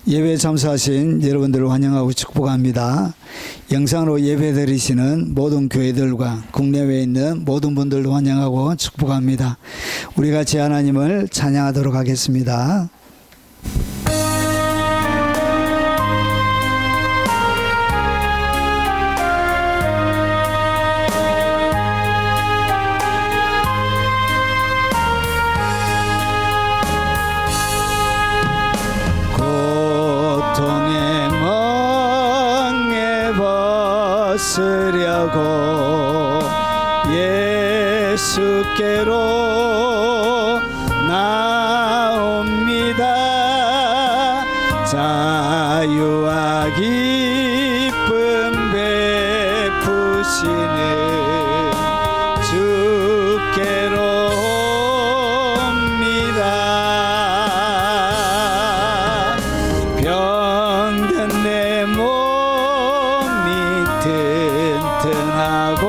예배 참석하신 여러분들을 환영하고 축복합니다. 영상으로 예배 드리시는 모든 교회들과 국내외에 있는 모든 분들도 환영하고 축복합니다. 우리 같이 하나님을 찬양하도록 하겠습니다. 쓰려고 예수께로 나옵니다. 자유와 기쁨 베푸시는 주께로 옵니다. 병든 내 튼튼하고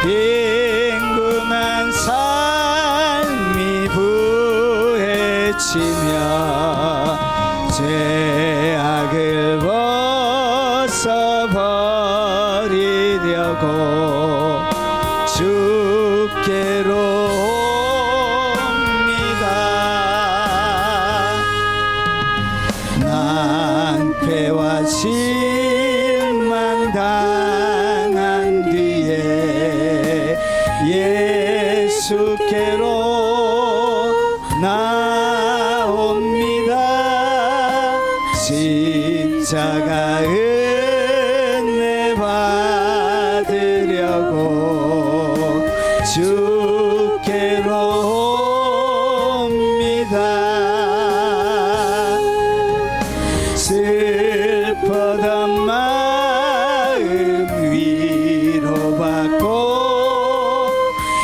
빈궁한 삶이 부해치며 죄악을 벗어버리려고 주께로 옵니다. 낭패와 당한 뒤에 예수께로 나옵니다. 십자가 은혜 받으려고 주께로 옵니다. 슬퍼던 위로받고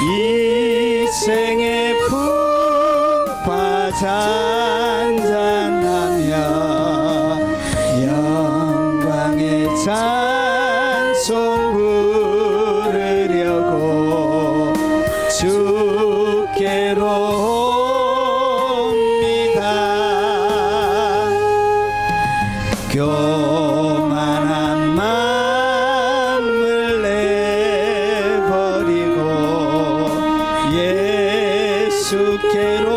이 생의 풍파 잔잔하며 영광의 찬송 부르려고 주께로 옵니다. 교만한 마음을 내버리고 예수께로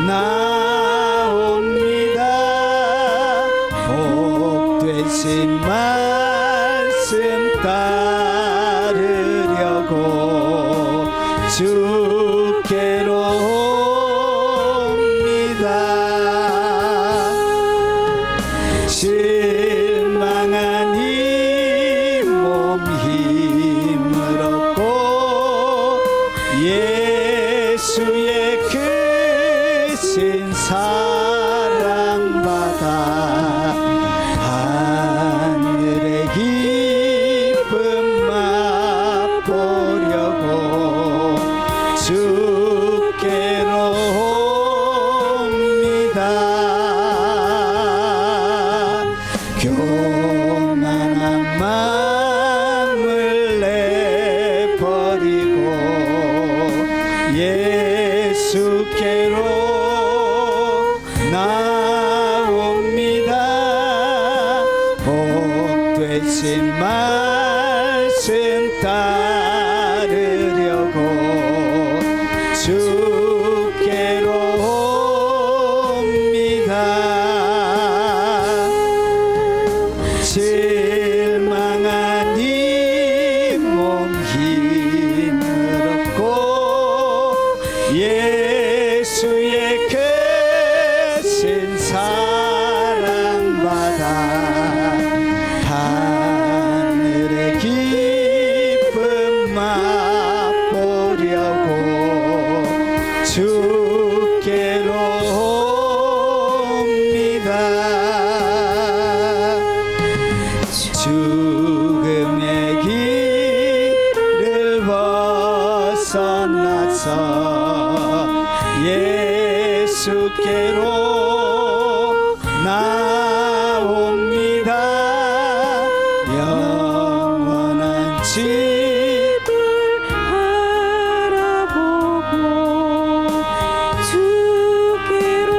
나옵니다. 복되신 말씀 따르려고 주께로 옵니다. 실망한 이 몸 힘을 얻고 예수의 크신 사랑받아 하늘의 기쁨 맛보려고 주께로 옵니다. 교만한 마음을 내버리고 예수께로 나옵니다. 복되신 말씀 따르려고 주께로 옵니다. 실망한 이 몸 힘을 얻고 예수의 크신 사랑받아 하늘의 기쁨 맛보려고 주께로 옵니다. 죽음의 길을 벗어나서 예수께로 나옵니다. 영원한 집을 바라보고 주께로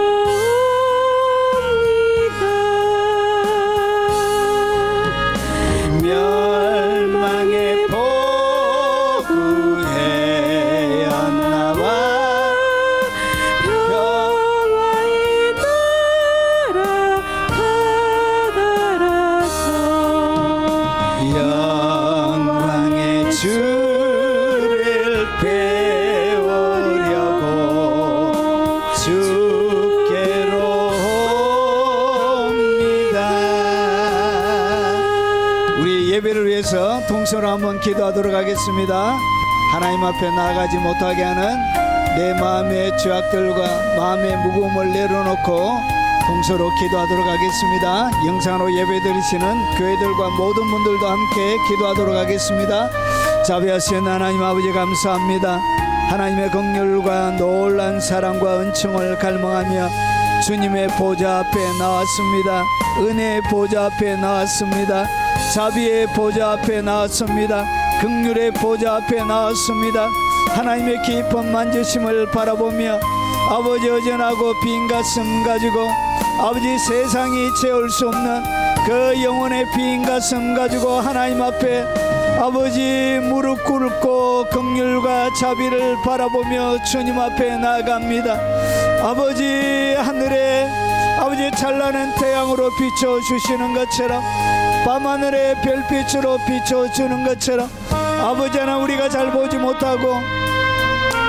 위해서 동서로 한번 기도하도록 하겠습니다. 하나님 앞에 나아가지 못하게 하는 내 마음의 죄악들과 마음의 무거움을 내려놓고 동서로 기도하도록 하겠습니다. 영상으로 예배드리시는 교회들과 모든 분들도 함께 기도하도록 하겠습니다. 자비하신 하나님 아버지, 감사합니다. 하나님의 긍휼과 놀란 사랑과 은총을 갈망하며 주님의 보좌 앞에 나왔습니다. 은혜의 보좌 앞에 나왔습니다. 자비의 보좌 앞에 나왔습니다. 긍휼의 보좌 앞에 나왔습니다. 하나님의 깊은 만지심을 바라보며 아버지, 여전하고 빈 가슴 가지고 아버지, 세상이 채울 수 없는 그 영혼의 빈 가슴 가지고 하나님 앞에 아버지 무릎 꿇고 긍휼과 자비를 바라보며 주님 앞에 나아갑니다. 아버지, 하늘에 아버지 찬란한 태양으로 비춰주시는 것처럼, 밤하늘에 별빛으로 비춰주는 것처럼 아버지 하나님, 우리가 잘 보지 못하고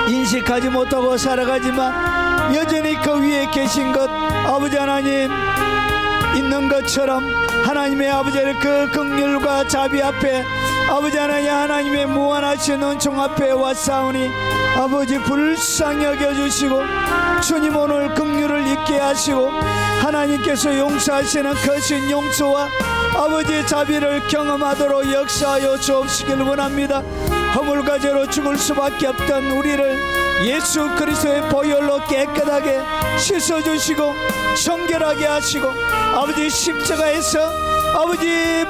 인식하지 못하고 살아가지만 여전히 그 위에 계신 것 아버지 하나님 있는 것처럼 하나님의 아버지의 그 긍휼과 자비 앞에 아버지 하나님의 무한하신 은총 앞에 왔사오니 아버지, 불쌍히 여겨주시고 주님 오늘 긍휼을 있게 하시고 하나님께서 용서하시는 크신 용서와 아버지 자비를 경험하도록 역사하여 주옵시길 원합니다. 허물과제로 죽을 수밖에 없던 우리를 예수 그리스도의 보혈로 깨끗하게 씻어주시고 정결하게 하시고 아버지, 십자가에서 아버지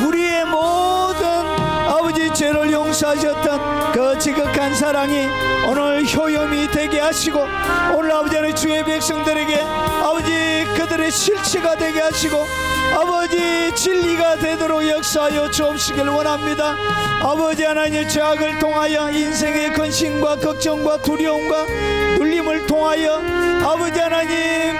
우리의 모든 아버지 죄를 용서하셨던 그 지극한 사랑이 오늘 효염이 되게 하시고 오늘 아버지는 주의 백성들에게 아버지 그들의 실체가 되게 하시고 아버지 진리가 되도록 역사하여 주옵시길 원합니다. 아버지 하나님, 죄악을 통하여 인생의 근심과 걱정과 두려움과 눌림을 통하여 아버지 하나님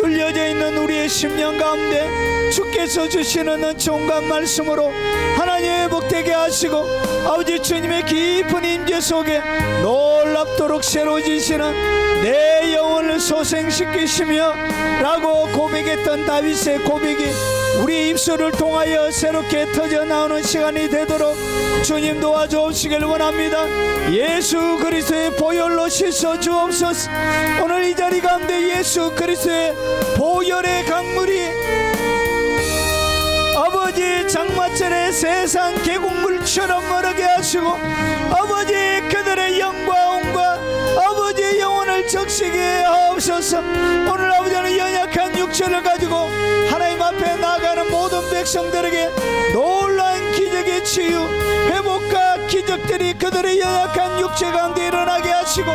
눌려져 있는 우리의 심령 가운데 주께서 주시는 은총과 말씀으로 하나님 회복되게 하시고 아버지 주님의 깊은 임재 속에 놀랍도록 새로워지시는 내 영혼을 소생시키시며 라고 고백했던 다윗의 고백이 우리 입술을 통하여 새롭게 터져나오는 시간이 되도록 주님 도와주옵시길 원합니다. 예수 그리스도의 보혈로 씻어 주옵소서. 오늘 이 자리 가운데 예수 그리스도의 보혈의 강물이 아버지 장마철의 세상 계곡물처럼 흐르게 하시고 아버지 그들의 영광과 아버지의 영혼을 적시게 하옵소서. 오늘 아버지는 연약한 육체를 가지고 하나님 앞에 나아가는 모든 백성들에게 놀라운 기적의 치유, 회복과 기적들이 그들의 연약한 육체 가운데 일어나게 하시고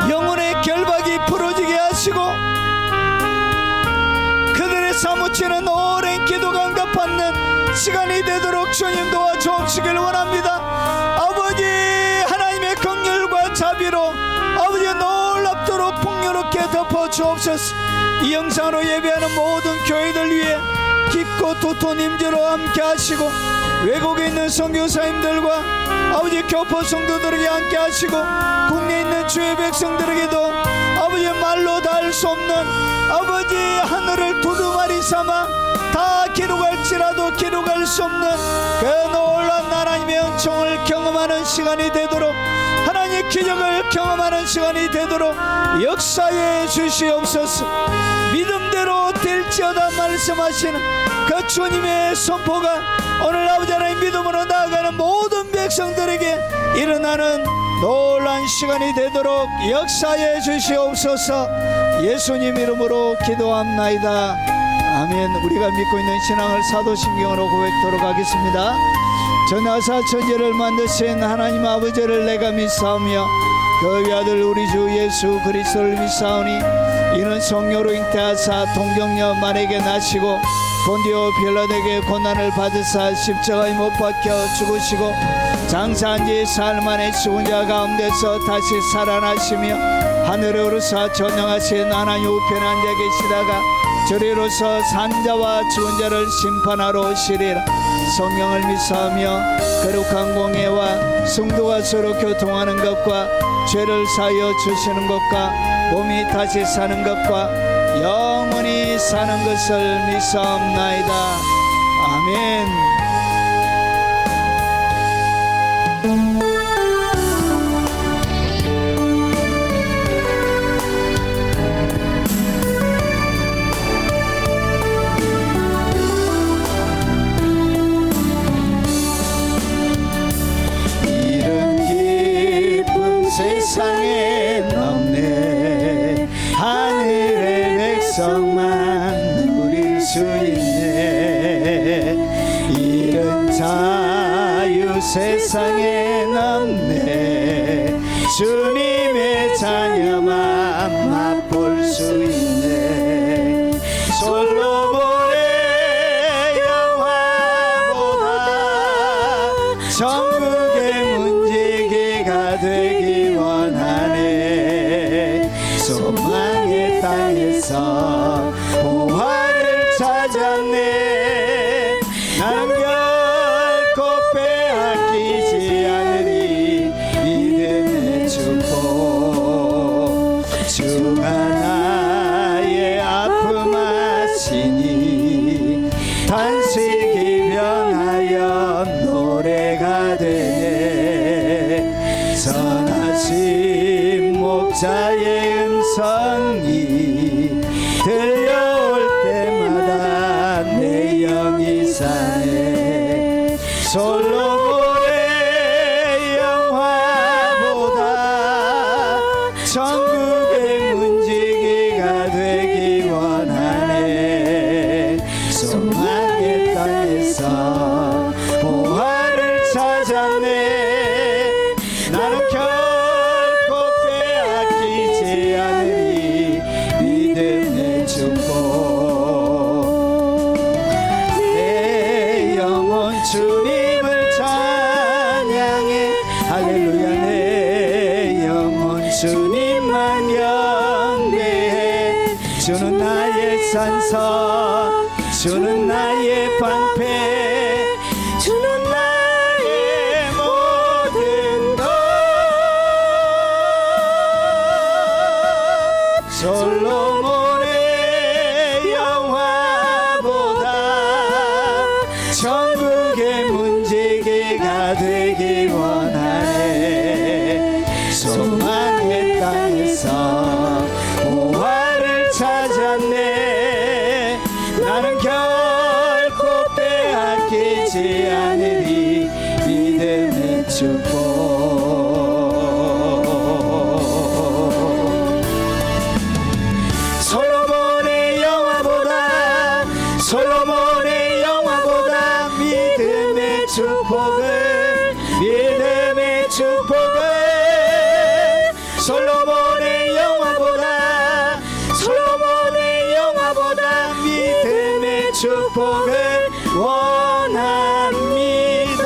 영혼의 결박이 풀어지게 하시고 그들의 사무치는 오랜 기도가 응답받는 시간이 되도록 주님 도와주옵시길 원합니다. 아버지 하나님의 긍휼과 자비로 아버지 놀랍도록 풍요롭게 덮어주옵소서. 이 영상으로 예배하는 모든 교회들 위해 깊고 두터운 임재로 함께 하시고 외국에 있는 선교사님들과 아버지 교포 성도들에게 함께 하시고 국내에 있는 주의 백성들에게도 아버지 말로 다 할 수 없는 아버지 하늘을 두루마리 삼아 다 기록할지라도 기록할 수 없는 그 놀라운 하나님의 은총을 경험하는 시간이 되도록 하나님의 기적을 경험하는 시간이 되도록 역사해 주시옵소서. 믿음대로 될지어다 말씀하시는 그 주님의 선포가 오늘 아버지 하나님 믿음으로 나아가는 모든 백성들에게 일어나는 놀란 시간이 되도록 역사해 주시옵소서. 예수님 이름으로 기도합나이다. 아멘. 우리가 믿고 있는 신앙을 사도신경으로 고백토록 하겠습니다. 전하사 천지를 만드신 하나님 아버지를 내가 믿사오며 그 외아들 우리 주 예수 그리스도를 믿사오니 이는 성령으로 잉태하사 동정녀 마리아에게 나시고 본디오 빌라도에게 고난을 받으사 십자가에 못 박혀 죽으시고 장사한 지 사흘 만에 죽은 자 가운데서 다시 살아나시며 하늘에 오르사 전능하신 하나님 우편에 앉아 계시다가 저리로서 산자와 죽은 자를 심판하러 오시리라. 성령을 믿사오며 거룩한 공예와 성도가 서로 교통하는 것과 죄를 사하여 주시는 것과 몸이 다시 사는 것과 영원히 사는 것을 믿사옵나이다. 아멘. 세상에 없네 하늘의 백성만 누릴 수 있네 이런 자유 세상에 없네 주님의 자녀만 맛볼 수 있네 솔로몬의 영화보다 천국의 문지기가 되기 원하네 소망의 땅에서 보화를 찾았네 나는 결코 빼앗기지 않으리 믿음의 축복 주가 나의 아픔 아시니 단식이 병하여 노래가 되네 선하신 목자의 음성이 들려올 때마다 내 영이 사네 솔로몬의 영화보다 천국의 문지기가 되기 원하네 소망의 땅에서 보화를 찾았네 나는 결코 빼앗기지 않으리 믿음의 축복 내 영혼 주님을 찬양해 할렐루야 내 영혼 주님만 영대해 주는 나의 산성 주는 나의 방패 주는 나의 모든 것 솔로몬의 영화보다 천국의 문지기가 되기 원하네 소망의 땅에서 보화를 찾았네 나는 결코 빼앗기지 않으리 믿음의 축복 솔로몬의 영화보다 믿음의 축복을 솔로몬의 영화보다 믿음의 축복을 원합니다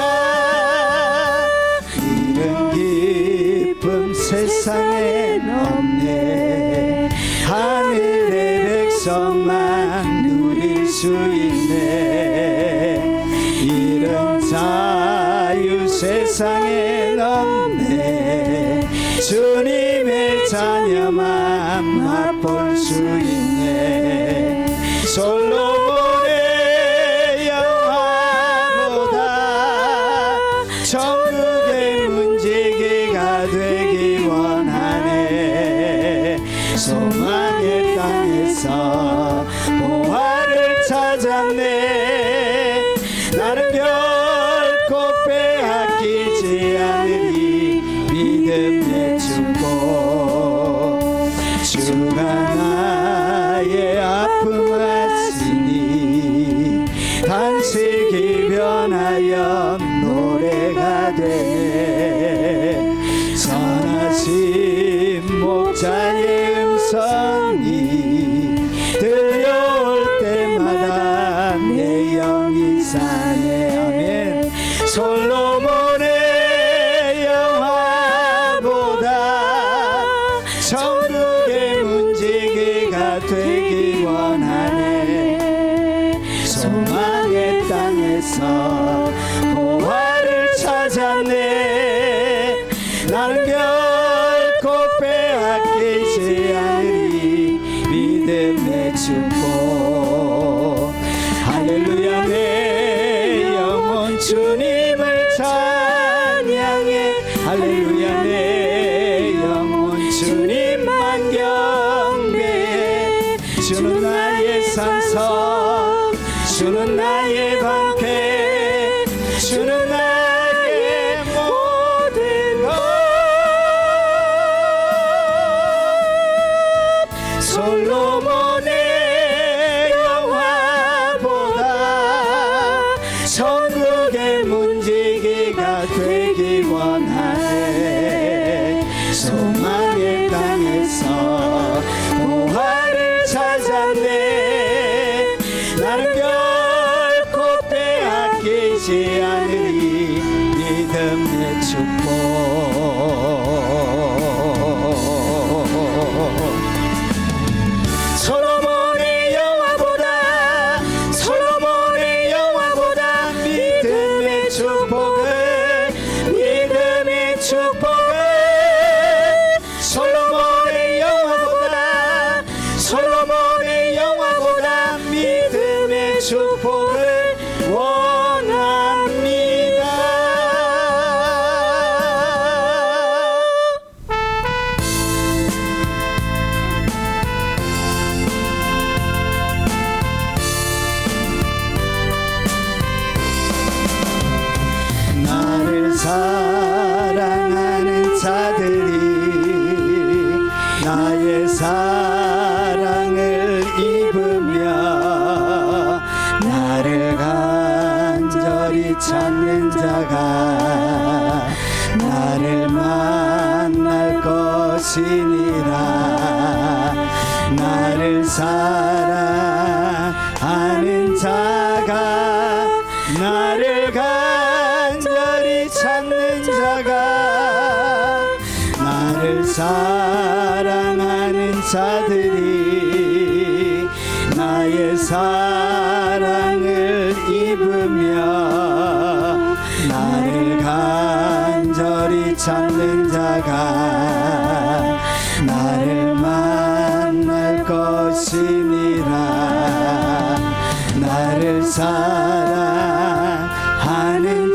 이런 기쁨 세상엔 없네 하늘의 백성만 누릴 수 있네 이런 자유 세상엔 없네 주님의 자녀만 맛볼 수 있네 솔로몬의 영화보다 천국의 문지기가 되기 원하네 소망의 땅에서 보화를 찾았네 나는 결코 빼앗기지 않으리 믿음의 축복 주가 나의 아픔 아시니 단식이 변하여 노래가 되네 선하신 목자의 음성이 들려올 때마다 내 영이 사네 아멘 솔로몬의 영화보다 천국의 문지기가 되기 원하네 소망의 땅에서 보화를 찾았네 나는 결코 빼앗기지 않으리 믿음의 축복 소망의 땅에서 보화를 찾았네. 나는 결코 빼앗기지 않으리. 믿음의 축복. 솔로몬의 영화보다 믿음의 축복을 솔로몬의 영화보다 믿음의 축복을 원합니다. 나를 사랑하는 자들이 나의 사랑을 입으며 나를 간절히 찾는 자가 나를 만날 것이니라. 나를 사랑하는 자가 나를 간절히 찾는 자가 나를 사랑하는 자들이 나의 사랑을 입으며 나를 간절히 찾는 자가 나를 만날 것이니라. 나를 사랑하는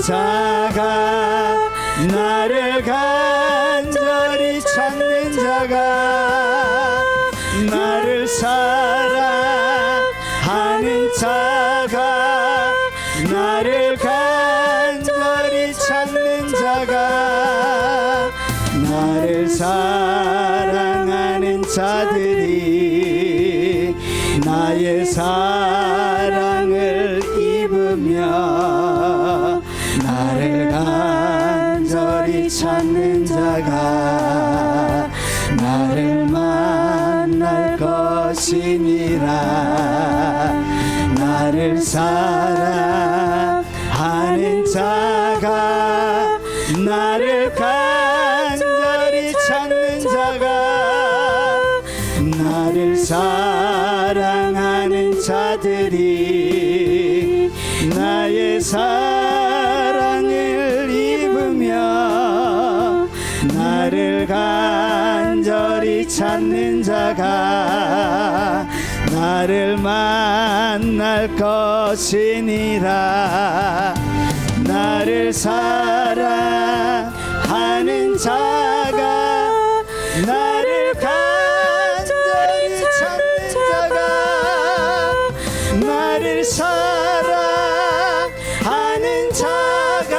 자가 나를 간절히 찾는 자가 나를 사랑하는 자가 나를 간절히 찾는 자가 나를 사랑하는 자들이 나의 사랑을 입으며 나를 간절히 찾는 자가 나를 만날 것이니라. 나를 사랑하는 자가 나를 간절히 찾는 자가 나를 사랑하는 자들이 나의 사랑을 입으며 나를 간절히 찾는 자가 나를 만날 것이니라. 나를 사랑하는 자가 나를 간절히 찾는 자가 나를 사랑하는 자가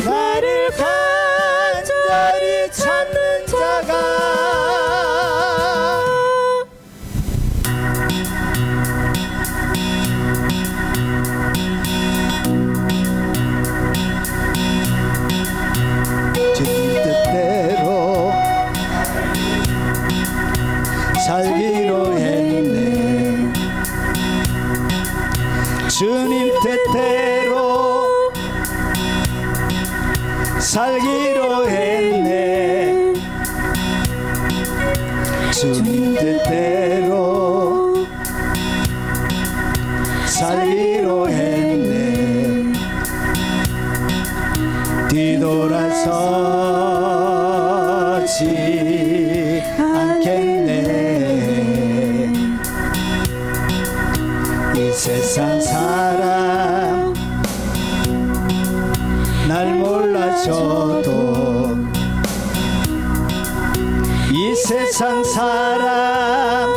나를 간절히 찾는 자가 주님 뜻대로 살기로 했네. 주님 뜻대로 살기로 했네. 주님 뜻대로 살기로 했네. 뒤돌아서지 않겠네. 이 세상 사람 날 몰라줘도 이 세상 사람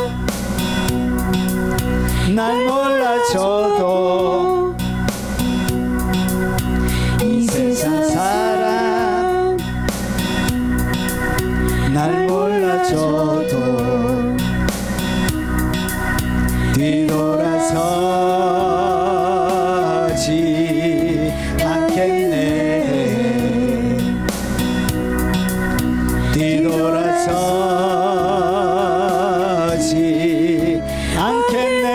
날 몰라줘도 이 세상 사람 날 몰라줘도 뒤돌아서지 않겠네. 뒤돌아서지 않겠네.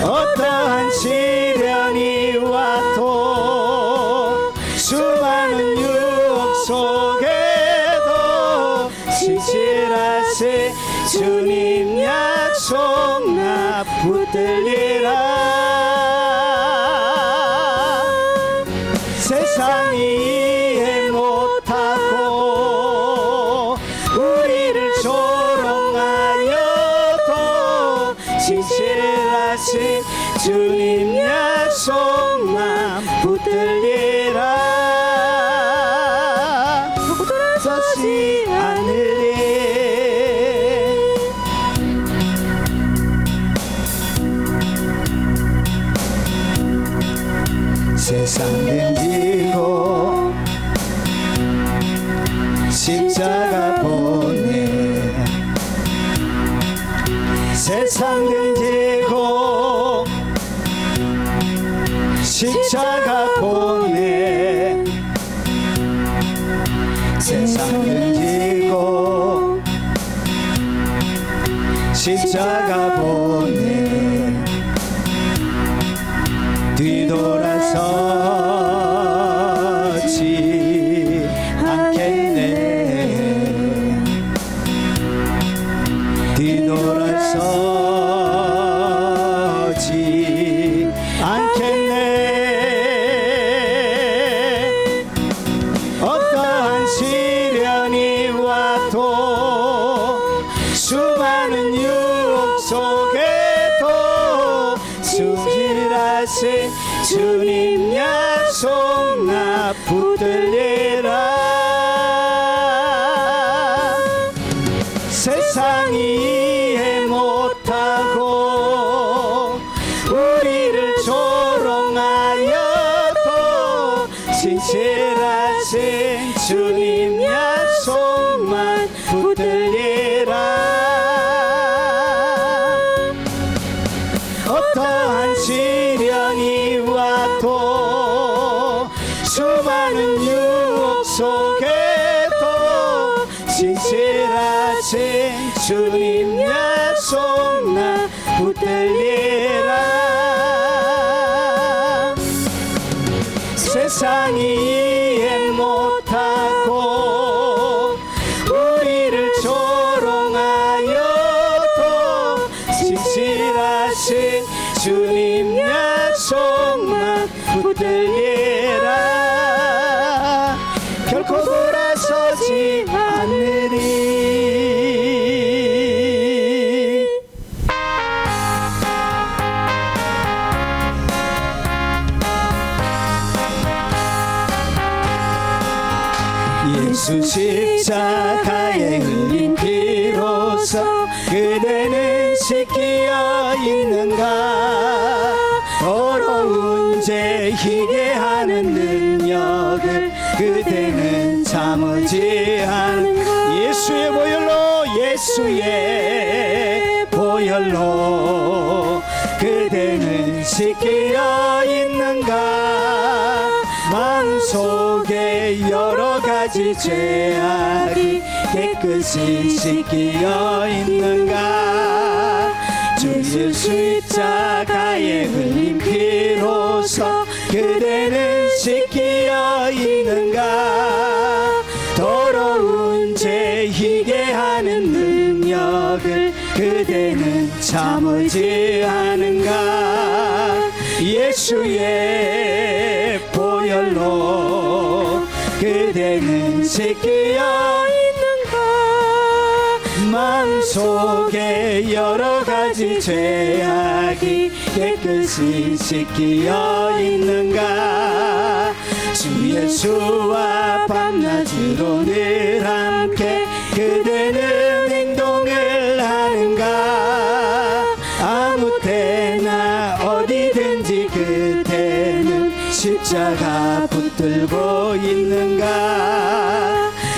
어떠한 시련이 와도 수많은 유혹 속에도 진실하신 주님 약속 나 붙들리라. 세상이 이해 못하고 우리를 조롱하여도 진실하신 주님 약속만 붙들리라. 서지 않으리. 세상 등지고 십자가 보내. 세상 등지고 십자가 보내. 세상 등지고 십자가 보내. 뒤돌아서지 않겠네. 뒤돌아서지 않겠네. 어떠한 시련이 와도 수많은 유혹 속에도 진실하신 주님 약속 나 붙들리라. 세상이 이해 못하고 우리를 조롱하여도 진실하신 주님 약속만 붙들리라. 어떠한 시련이 와도 수많은 유혹 속에도 진실하신 주님 약속 나 붙들리라. 세상이 이해 못하고 우리를 조롱하여도 진실하신 주님 약속만 붙들리라. 결코 돌아서지 않으리. 예수 십자가에 흘린 피로써 그대는 씻기어 있는가. 더러운 죄 희게 하는 능력을 그대는 참지 않는가. 예수의 보혈로 예수의 보혈로 그대는 씻기어 있는가. 마음속에 여러 가지 죄악이 깨끗이 씻기어 있는가. 주 예수 십자가에 흘린 피로써 그대는 씻기어 있는가. 더러운 죄 희게 하는 능력을 그대는 참지 않은가. 예수의 보혈로 그대는 씻기어 있는가. 마음속에 여러 가지 죄악이 깨끗이 씻기어 있는가. 주 예수와 밤낮으로 늘 함께 그대는 행동을 하는가. 아무 때나 어디든지 그대는 십자가 붙들고 있는가.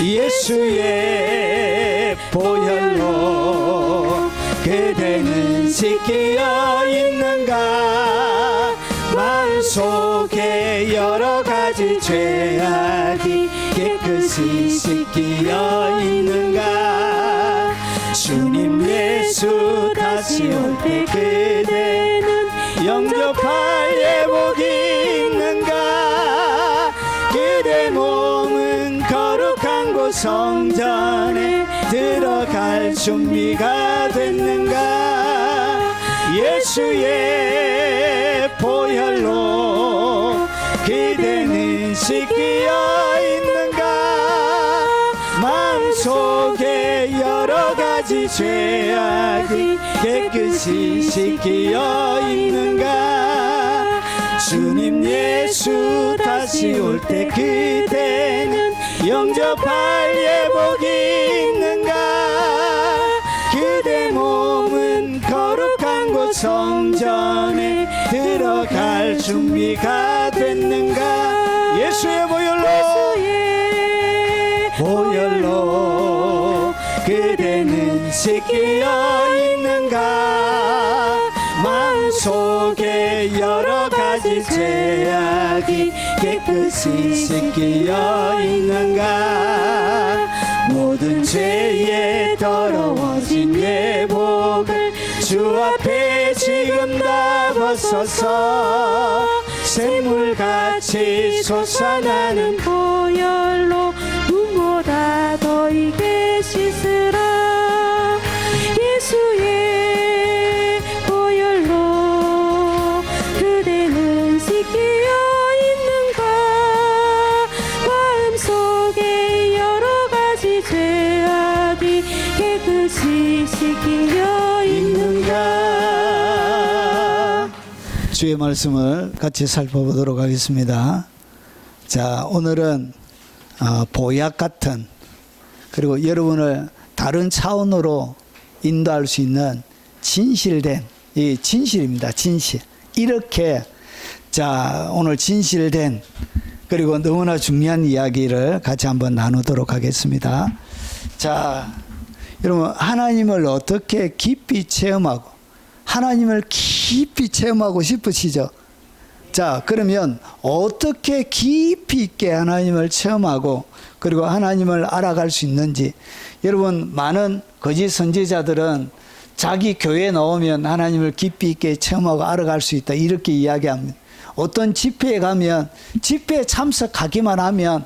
예수의 보혈로 그대는 씻기어 있는가. 마음속에 여러 가지 죄악 죄악이 깨끗이 씻기어 있는가. 주님 예수 다시 올 때 그대는 영접할 예복이 있는가. 그대 몸은 거룩한 곳 성전에 들어갈 준비가 됐는가. 예수의 보혈로 그대는 씻기어 있는가. 마음속에 여러 가지 죄악이 깨끗이 씻기어 있는가. 주님 예수 다시 올 때 그대는 영접할 예복이 있는가. 그대 몸은 거룩한 곳 성전에 들어갈 준비가 됐는가. 예수의 보혈로 그대는 씻기어 있는가. 마음속에 여러 가지 죄악이 깨끗이 씻기어 있는가. 모든 죄에 더러워진 예복을 주 앞에 지금 다 벗어서 샘물같이 솟아나는 보혈로 눈보다 더 익게 씻으라. 예수의 보혈로 그대는 씻기어 있는가. 마음속에 여러 가지 죄악이 깨끗이 씻기어 있는가. 주의 말씀을 같이 살펴보도록 하겠습니다. 자, 오늘은 보약 같은, 그리고 여러분을 다른 차원으로 인도할 수 있는 진실된, 이 진실입니다. 진실. 이렇게, 자, 오늘 진실된, 그리고 너무나 중요한 이야기를 같이 한번 나누도록 하겠습니다. 자, 여러분, 하나님을 어떻게 깊이 체험하고, 하나님을 깊이 체험하고 싶으시죠? 자, 그러면 어떻게 깊이 있게 하나님을 체험하고 그리고 하나님을 알아갈 수 있는지. 여러분, 많은 거짓 선지자들은 자기 교회에 나오면 하나님을 깊이 있게 체험하고 알아갈 수 있다, 이렇게 이야기합니다. 어떤 집회에 가면, 집회에 참석하기만 하면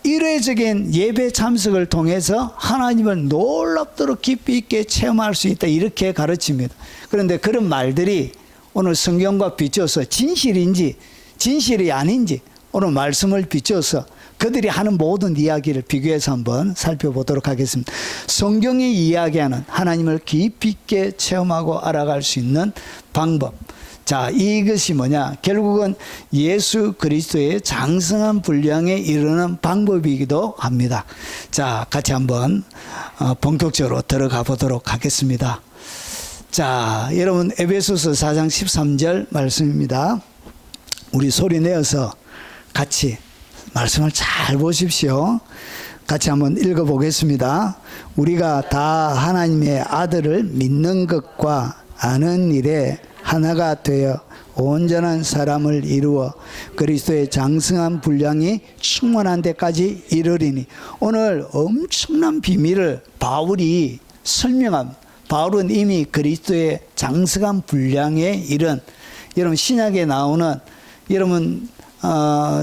일회적인 예배 참석을 통해서 하나님을 놀랍도록 깊이 있게 체험할 수 있다, 이렇게 가르칩니다. 그런데 그런 말들이 오늘 성경과 비춰서 진실인지 진실이 아닌지 오늘 말씀을 비춰서 그들이 하는 모든 이야기를 비교해서 한번 살펴보도록 하겠습니다. 성경이 이야기하는 하나님을 깊이 있게 체험하고 알아갈 수 있는 방법. 자, 이것이 뭐냐? 결국은 예수 그리스도의 장성한 분량에 이르는 방법이기도 합니다. 자, 같이 한번 본격적으로 들어가 보도록 하겠습니다. 자, 여러분, 에베소서 4장 13절 말씀입니다. 우리 소리 내어서 같이 말씀을 잘 보십시오. 같이 한번 읽어보겠습니다. 우리가 다 하나님의 아들을 믿는 것과 아는 일에 하나가 되어 온전한 사람을 이루어 그리스도의 장성한 분량이 충만한 데까지 이르리니. 오늘 엄청난 비밀을 바울이 설명합니다. 바울은 이미 그리스도의 장성한 분량에 이른, 여러분 신약에 나오는 여러분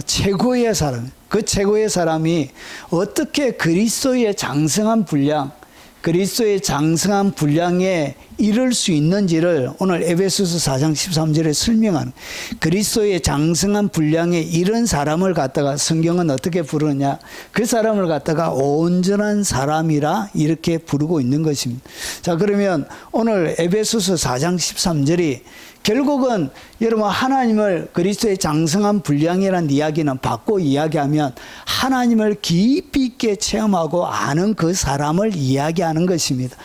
최고의 사람, 그 최고의 사람이 어떻게 그리스도의 장성한 분량, 그리스도의 장성한 분량에 이를 수 있는지를 오늘 에베소서 4장 13절에 설명하는, 그리스도의 장성한 분량에 이른 사람을 갖다가 성경은 어떻게 부르느냐, 그 사람을 갖다가 온전한 사람이라 이렇게 부르고 있는 것입니다. 자, 그러면 오늘 에베소서 4장 13절이 결국은 여러분 하나님을, 그리스도의 장성한 분량이라는 이야기는 바꿔 이야기하면 하나님을 깊이 있게 체험하고 아는 그 사람을 이야기하는 것입니다.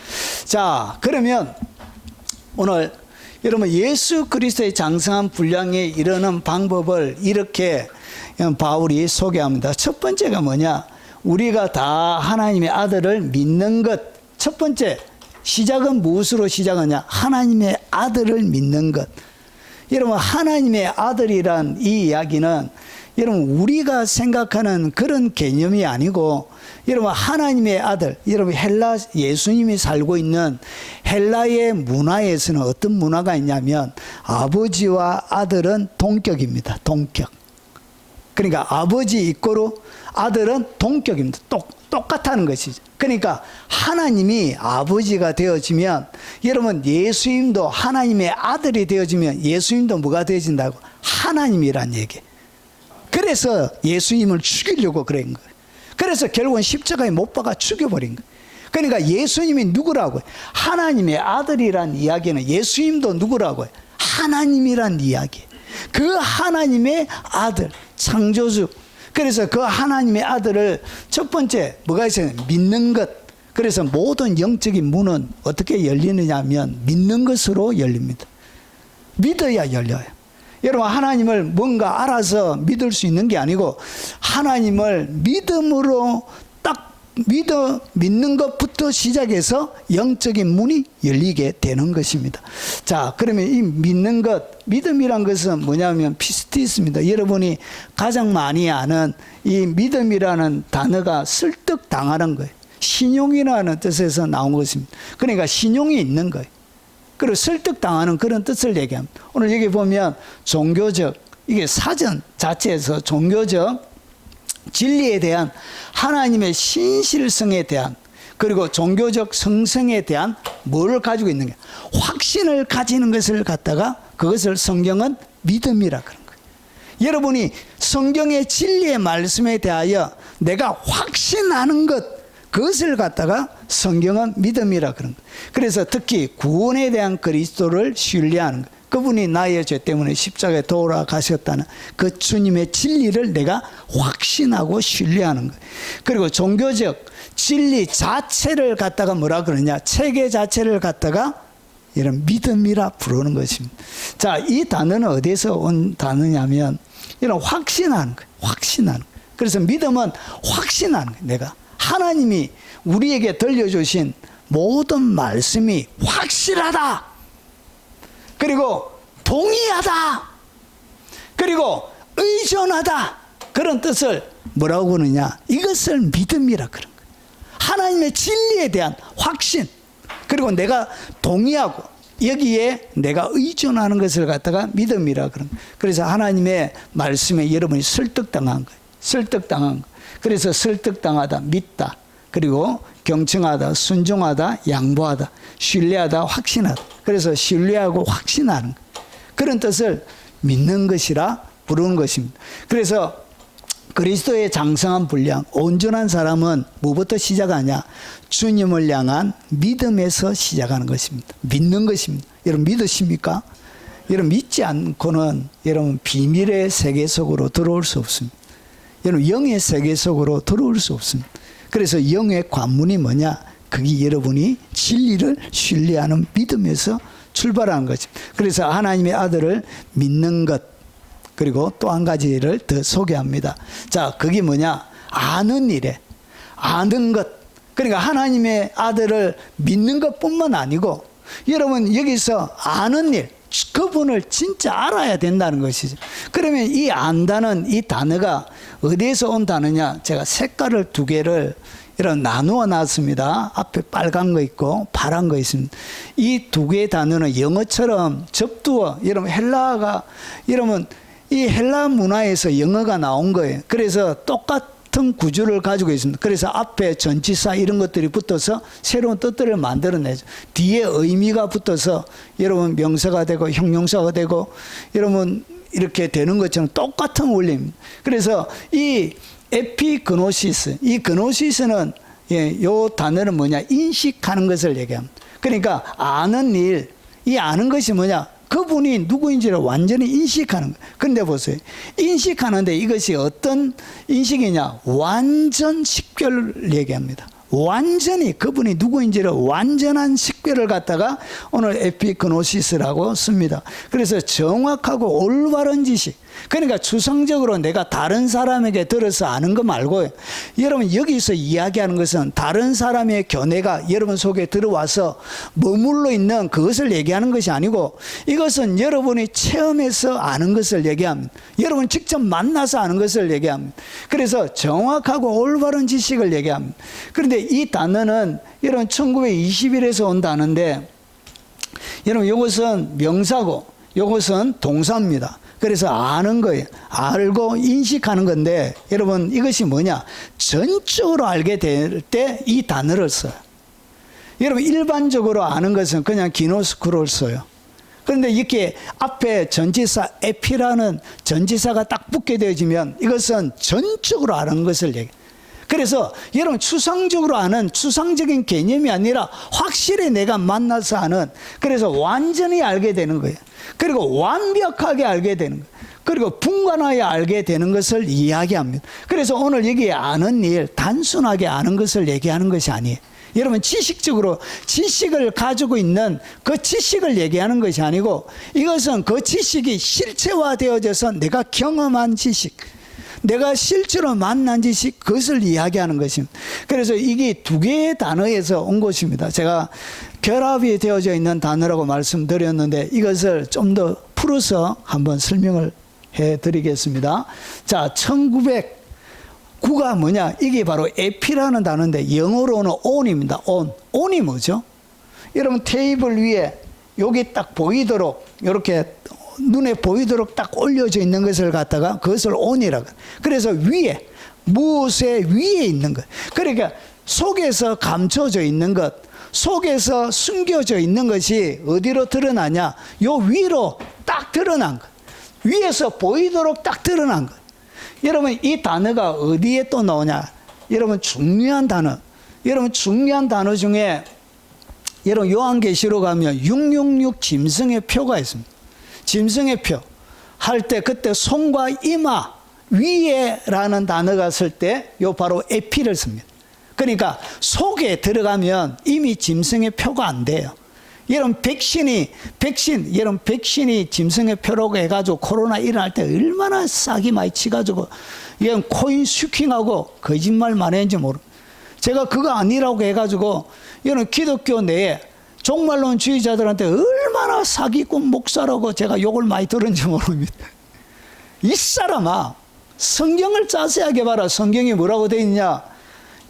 자, 그러면 오늘 여러분 예수 그리스도의 장성한 분량에 이르는 방법을 이렇게 바울이 소개합니다. 첫 번째가 뭐냐? 우리가 다 하나님의 아들을 믿는 것. 첫 번째 시작은 무엇으로 시작하냐? 하나님의 아들을 믿는 것. 여러분, 하나님의 아들이란 이 이야기는 여러분 우리가 생각하는 그런 개념이 아니고 여러분 하나님의 아들, 여러분 헬라 예수님이 살고 있는 헬라의 문화에서는 어떤 문화가 있냐면 아버지와 아들은 동격입니다. 동격. 그러니까 아버지 이꼬로 아들은 동격입니다. 똑같다는 것이죠. 그러니까 하나님이 아버지가 되어지면 여러분 예수님도 하나님의 아들이 되어지면 예수님도 뭐가 되어진다고? 하나님이란 얘기. 그래서 예수님을 죽이려고 그런 거예요. 그래서 결국은 십자가에 못 박아 죽여버린 거예요. 그러니까 예수님이 누구라고요? 하나님의 아들이란 이야기는 예수님도 누구라고요? 하나님이란 이야기. 그 하나님의 아들, 창조주. 그래서 그 하나님의 아들을 첫 번째 뭐가 있어요? 믿는 것. 그래서 모든 영적인 문은 어떻게 열리느냐 하면 믿는 것으로 열립니다. 믿어야 열려요. 여러분 하나님을 뭔가 알아서 믿을 수 있는 게 아니고 하나님을 믿음으로 딱 믿는 것부터 시작해서 영적인 문이 열리게 되는 것입니다. 자, 그러면 이 믿는 것, 믿음이란 것은 뭐냐면 피스티스입니다. 여러분이 가장 많이 아는 이 믿음이라는 단어가 설득당하는 거예요. 신용이라는 뜻에서 나온 것입니다. 그러니까 신용이 있는 거예요. 그리고 설득당하는 그런 뜻을 얘기합니다. 오늘 여기 보면 종교적, 이게 사전 자체에서 종교적 진리에 대한 하나님의 신실성에 대한 그리고 종교적 성성에 대한 뭐를 가지고 있는 게 확신을 가지는 것을 갖다가 그것을 성경은 믿음이라 그런 거예요. 여러분이 성경의 진리의 말씀에 대하여 내가 확신하는 것 그것을 갖다가 성경은 믿음이라 그런 거예요. 그래서 특히 구원에 대한 그리스도를 신뢰하는 거예요. 그분이 나의 죄 때문에 십자가에 돌아가셨다는 그 주님의 진리를 내가 확신하고 신뢰하는 거예요. 그리고 종교적 진리 자체를 갖다가 뭐라 그러냐? 체계 자체를 갖다가 이런 믿음이라 부르는 것입니다. 자, 이 단어는 어디서 온 단어냐면 이런 확신하는 거예요. 확신하는 거예요. 그래서 믿음은 확신하는 거예요. 내가 하나님이 우리에게 들려주신 모든 말씀이 확실하다. 그리고 동의하다. 그리고 의존하다. 그런 뜻을 뭐라고 그러느냐? 이것을 믿음이라 그런 거예요. 하나님의 진리에 대한 확신. 그리고 내가 동의하고 여기에 내가 의존하는 것을 갖다가 믿음이라 그런 거예요. 그래서 하나님의 말씀에 여러분이 설득당한 거예요. 설득당한 거예요. 그래서 설득당하다, 믿다, 그리고 경청하다, 순종하다, 양보하다, 신뢰하다, 확신하다. 그래서 신뢰하고 확신하는 그런 뜻을 믿는 것이라 부르는 것입니다. 그래서 그리스도의 장성한 분량, 온전한 사람은 뭐부터 시작하냐? 주님을 향한 믿음에서 시작하는 것입니다. 믿는 것입니다. 여러분 믿으십니까? 여러분 믿지 않고는 여러분 비밀의 세계 속으로 들어올 수 없습니다. 여러분 영의 세계 속으로 들어올 수 없습니다. 그래서 영의 관문이 뭐냐? 그게 여러분이 진리를 신뢰하는 믿음에서 출발하는 거죠. 그래서 하나님의 아들을 믿는 것, 그리고 또 한 가지를 더 소개합니다. 자, 그게 뭐냐? 아는 일에, 아는 것. 그러니까 하나님의 아들을 믿는 것뿐만 아니고 여러분 여기서 아는 일, 그분을 진짜 알아야 된다는 것이죠. 그러면 이 안다는 이 단어가 어디에서 온 단어냐? 제가 색깔을 두 개를 이런 나누어 놨습니다. 앞에 빨간 거 있고 파란 거 있습니다. 이 두 개의 단어는 영어처럼 접두어, 여러분 헬라가, 여러분 이 헬라 문화에서 영어가 나온 거예요. 그래서 똑같은 구조를 가지고 있습니다. 그래서 앞에 전치사 이런 것들이 붙어서 새로운 뜻들을 만들어내죠. 뒤에 의미가 붙어서 여러분 명사가 되고 형용사가 되고 여러분 이렇게 되는 것처럼 똑같은 원리입니다. 그래서 이 에피그노시스, 이 그노시스는 요 단어는 뭐냐? 인식하는 것을 얘기합니다. 그러니까 아는 일, 이 아는 것이 뭐냐? 그분이 누구인지를 완전히 인식하는 거예요. 그런데 보세요. 인식하는데 이것이 어떤 인식이냐? 완전 식별을 얘기합니다. 완전히 그분이 누구인지를 완전한 식별을 갖다가 오늘 에피그노시스라고 씁니다. 그래서 정확하고 올바른 지식. 그러니까 추상적으로 내가 다른 사람에게 들어서 아는 거 말고, 여러분 여기서 이야기하는 것은 다른 사람의 견해가 여러분 속에 들어와서 머물러 있는 그것을 얘기하는 것이 아니고, 이것은 여러분이 체험해서 아는 것을 얘기합니다. 여러분 직접 만나서 아는 것을 얘기합니다. 그래서 정확하고 올바른 지식을 얘기합니다. 그런데 이 단어는 여러분 1921에서 온 단어인데, 여러분 이것은 명사고 이것은 동사입니다. 그래서 아는 거예요. 알고 인식하는 건데, 여러분 이것이 뭐냐? 전적으로 알게 될 때 이 단어를 써요. 여러분 일반적으로 아는 것은 그냥 기노스코를 써요. 그런데 이렇게 앞에 전치사 에피라는 전치사가 딱 붙게 되어지면 이것은 전적으로 아는 것을 얘기해요. 그래서 여러분 추상적으로 아는 추상적인 개념이 아니라 확실히 내가 만나서 아는, 그래서 완전히 알게 되는 거예요. 그리고 완벽하게 알게 되는 거예요. 그리고 분간하여 알게 되는 것을 이야기합니다. 그래서 오늘 여기 아는 일, 단순하게 아는 것을 얘기하는 것이 아니에요. 여러분 지식적으로 지식을 가지고 있는 그 지식을 얘기하는 것이 아니고, 이것은 그 지식이 실체화되어져서 내가 경험한 지식, 내가 실제로 만난 지식, 그것을 이야기하는 것입니다. 그래서 이게 두 개의 단어에서 온 것입니다. 제가 결합이 되어져 있는 단어라고 말씀드렸는데, 이것을 좀 더 풀어서 한번 설명을 해드리겠습니다. 자, 1909가 뭐냐? 이게 바로 에피라는 단어인데 영어로는 on입니다. on이 뭐죠? 여러분 테이블 위에 여기 딱 보이도록 이렇게 눈에 보이도록 딱 올려져 있는 것을 갖다가 그것을 on이라고. 그래서 위에, 무엇의 위에 있는 것. 그러니까 속에서 감춰져 있는 것, 속에서 숨겨져 있는 것이 어디로 드러나냐? 요 위로 딱 드러난 것. 위에서 보이도록 딱 드러난 것. 여러분 이 단어가 어디에 또 나오냐? 여러분 중요한 단어. 여러분 중요한 단어 중에 여러분 요한계시록 가면 666 짐승의 표가 있습니다. 짐승의 표 할 때 그때 손과 이마 위에라는 단어가 쓸 때 요 바로 에피를 씁니다. 그러니까 속에 들어가면 이미 짐승의 표가 안 돼요. 여러분 여러분 백신이 짐승의 표라고 해가지고 코로나 일어날 때 얼마나 싸게 많이 치가지고 이건 코인 슈킹하고 거짓말만 했는지 모릅니다. 제가 그거 아니라고 해가지고 여러분 기독교 내에 종말론주의자들한테 얼마나 사기꾼 목사라고 제가 욕을 많이 들은지 모릅니다. 이 사람아, 성경을 자세하게 봐라. 성경이 뭐라고 되어 있냐?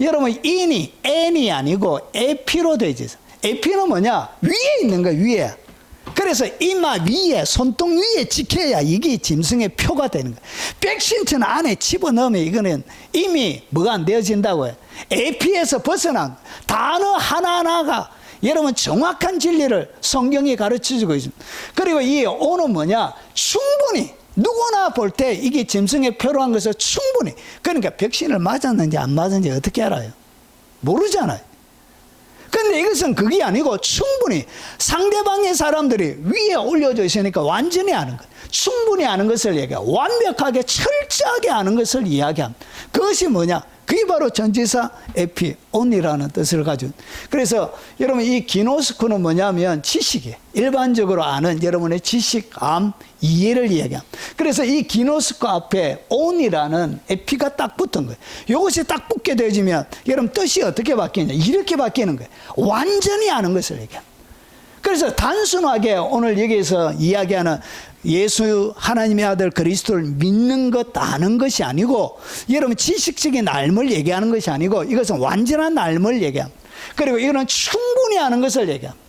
여러분 N이 아니고 에피로 되어 있어요. 에피는 뭐냐? 위에 있는 거야, 위에. 그래서 이마 위에, 손등 위에 지켜야 이게 짐승의 표가 되는 거야. 백신천 안에 집어넣으면 이거는 이미 뭐가 안 되어진다고 해요. 에피에서 벗어난 단어 하나하나가 여러분 정확한 진리를 성경이 가르쳐주고 있습니다. 그리고 이 오는 뭐냐? 충분히 누구나 볼 때 이게 짐승의 표로 한 것을 충분히, 그러니까 백신을 맞았는지 안 맞았는지 어떻게 알아요? 모르잖아요. 근데 이것은 그게 아니고 충분히 상대방의 사람들이 위에 올려져 있으니까 완전히 아는 것, 충분히 아는 것을 얘기해요. 완벽하게 철저하게 아는 것을 이야기합니다. 그것이 뭐냐? 그게 바로 전치사 에피, on이라는 뜻을 가지고. 그래서 여러분 이 기노스코는 뭐냐면 지식이에요. 일반적으로 아는 여러분의 지식, 암, 이해를 이야기합니다. 그래서 이 기노스코 앞에 on이라는 에피가 딱 붙은 거예요. 이것이 딱 붙게 되어지면 여러분 뜻이 어떻게 바뀌냐? 이렇게 바뀌는 거예요. 완전히 아는 것을 얘기합니다. 그래서 단순하게 오늘 여기에서 이야기하는 예수 하나님의 아들 그리스도를 믿는 것, 아는 것이 아니고, 여러분 지식적인 알을 얘기하는 것이 아니고, 이것은 완전한 알을 얘기합니다. 그리고 이거는 충분히 아는 것을 얘기합니다.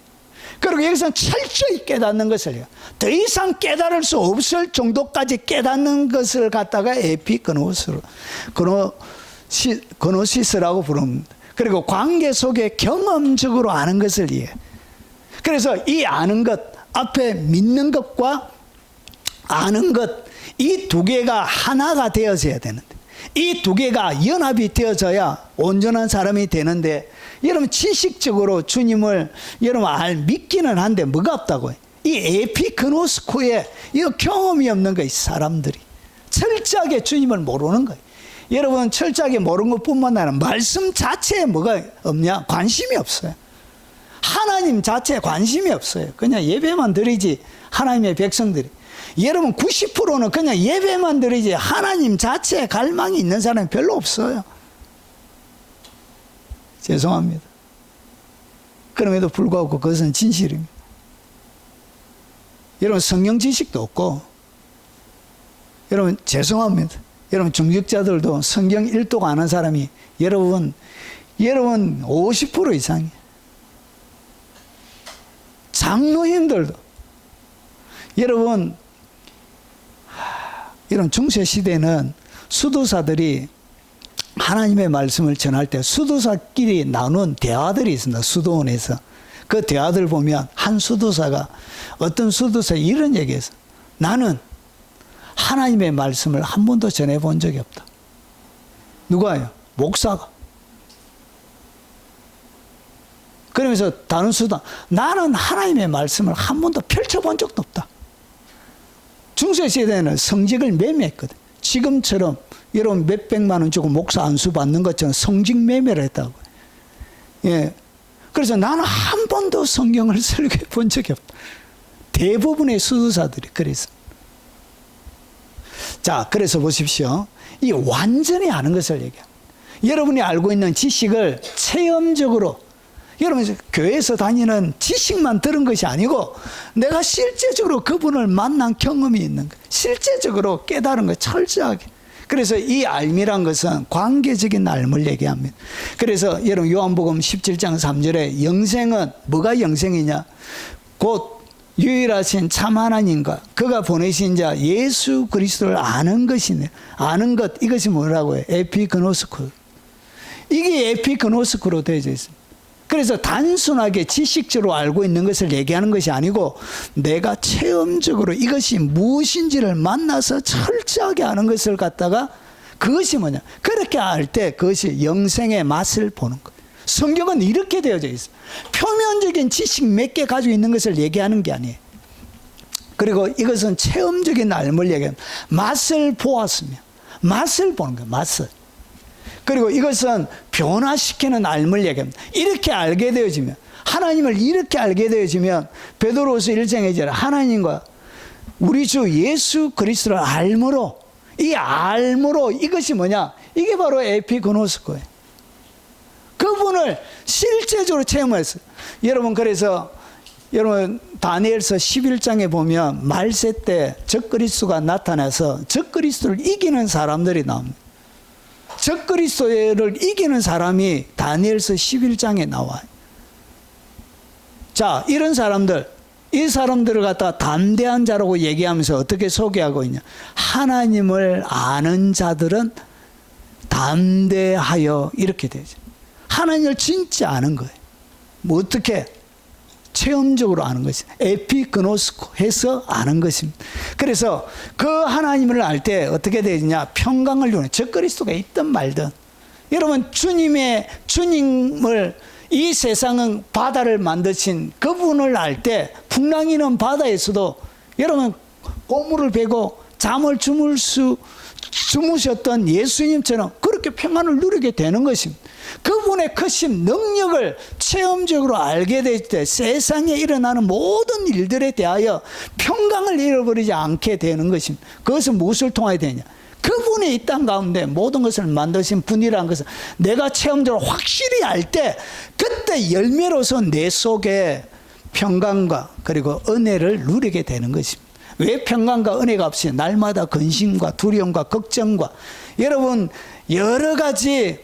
그리고 여기서는 철저히 깨닫는 것을 얘기합니다. 더 이상 깨달을 수 없을 정도까지 깨닫는 것을 갖다가 에피그노시스라고 부릅니다. 그리고 관계 속에 경험적으로 아는 것을 이해해요. 그래서 이 아는 것, 앞에 믿는 것과 아는 것, 이 두 개가 하나가 되어져야 되는데, 이 두 개가 연합이 되어져야 온전한 사람이 되는데, 여러분 지식적으로 주님을 여러분 믿기는 한데 뭐가 없다고요? 이 에피그노스코에 이 경험이 없는 거예요. 사람들이 철저하게 주님을 모르는 거예요. 여러분 철저하게 모르는 것뿐만 아니라 말씀 자체에 뭐가 없냐? 관심이 없어요. 하나님 자체에 관심이 없어요. 그냥 예배만 드리지, 하나님의 백성들이. 여러분 90%는 그냥 예배만 드리지 하나님 자체에 갈망이 있는 사람이 별로 없어요. 죄송합니다. 그럼에도 불구하고 그것은 진실입니다. 여러분 성경 지식도 없고, 여러분 죄송합니다. 여러분 중직자들도 성경 1도가 아는 사람이 여러분 50% 이상이에요. 장로님들도 여러분 중세 시대는 수도사들이 하나님의 말씀을 전할 때 수도사끼리 나눈 대화들이 있습니다. 수도원에서. 그 대화들 보면 한 수도사가 어떤 수도사에 이런 얘기했어요. 나는 하나님의 말씀을 한 번도 전해본 적이 없다. 누가요? 목사가. 그러면서 다른 수도 나는 하나님의 말씀을 한 번도 펼쳐본 적도 없다. 중세시대에는 성직을 매매했거든. 지금처럼 여러분 몇백만 원 주고 목사 안수 받는 것처럼 성직 매매를 했다고. 예. 그래서 나는 한 번도 성경을 설교해 본 적이 없다. 대부분의 수도사들이 그래서. 자, 그래서 보십시오. 이 완전히 아는 것을 얘기합니다. 여러분이 알고 있는 지식을 체험적으로, 여러분 교회에서 다니는 지식만 들은 것이 아니고 내가 실제적으로 그분을 만난 경험이 있는 거예요. 실제적으로 깨달은 거 철저하게. 그래서 이 알미란 것은 관계적인 알을 얘기합니다. 그래서 여러분 요한복음 17장 3절에 영생은 뭐가 영생이냐? 곧 유일하신 참 하나님과 그가 보내신 자 예수 그리스도를 아는 것이네. 아는 것, 이것이 뭐라고 해요? 에피그노스코. 이게 에피그노스코로 되어져 있습니다. 그래서 단순하게 지식적으로 알고 있는 것을 얘기하는 것이 아니고 내가 체험적으로 이것이 무엇인지를 만나서 철저하게 아는 것을 갖다가 그것이 뭐냐. 그렇게 알 때 그것이 영생의 맛을 보는 거예요. 성경은 이렇게 되어져 있어요. 표면적인 지식 몇 개 가지고 있는 것을 얘기하는 게 아니에요. 그리고 이것은 체험적인 알을 얘기합니다. 맛을 보았으며 맛을 보는 거예요. 맛을. 그리고 이것은 변화시키는 알을 얘기합니다. 이렇게 알게 되어지면, 하나님을 이렇게 알게 되어지면 베드로후서 1장에 이제 하나님과 우리 주 예수 그리스도를 알므로, 이 알므로 이것이 뭐냐? 이게 바로 에피그노스코예요. 그분을 실제적으로 체험했어요. 여러분 그래서 여러분 다니엘서 11장에 보면 말세 때 적그리스도가 나타나서 적그리스도를 이기는 사람들이 나옵니다. 적그리스도를 이기는 사람이 다니엘서 11장에 나와요. 자, 이런 사람들, 이 사람들을 갖다가 담대한 자라고 얘기하면서 어떻게 소개하고 있냐? 하나님을 아는 자들은 담대하여, 이렇게 되죠. 하나님을 진짜 아는 거예요. 뭐 어떻게? 체험적으로 아는 것이 에피그노스코 해서 아는 것입니다. 그래서 그 하나님을 알 때 어떻게 되느냐? 평강을 누리는, 적그리스도가 있든 말든. 여러분 주님을, 이 세상은 바다를 만드신 그분을 알 때 풍랑이는 바다에서도 여러분 고물을 베고 잠을 주무셨던 예수님처럼 그렇게 평안을 누리게 되는 것입니다. 그분의 크신 능력을 체험적으로 알게 될 때 세상에 일어나는 모든 일들에 대하여 평강을 잃어버리지 않게 되는 것입니다. 그것은 무엇을 통하여 되냐? 그분이 이 땅 가운데 모든 것을 만드신 분이라는 것을 내가 체험적으로 확실히 알 때 그때 열매로서 내 속에 평강과 그리고 은혜를 누리게 되는 것입니다. 왜 평강과 은혜가 없이 날마다 근심과 두려움과 걱정과 여러분 여러 가지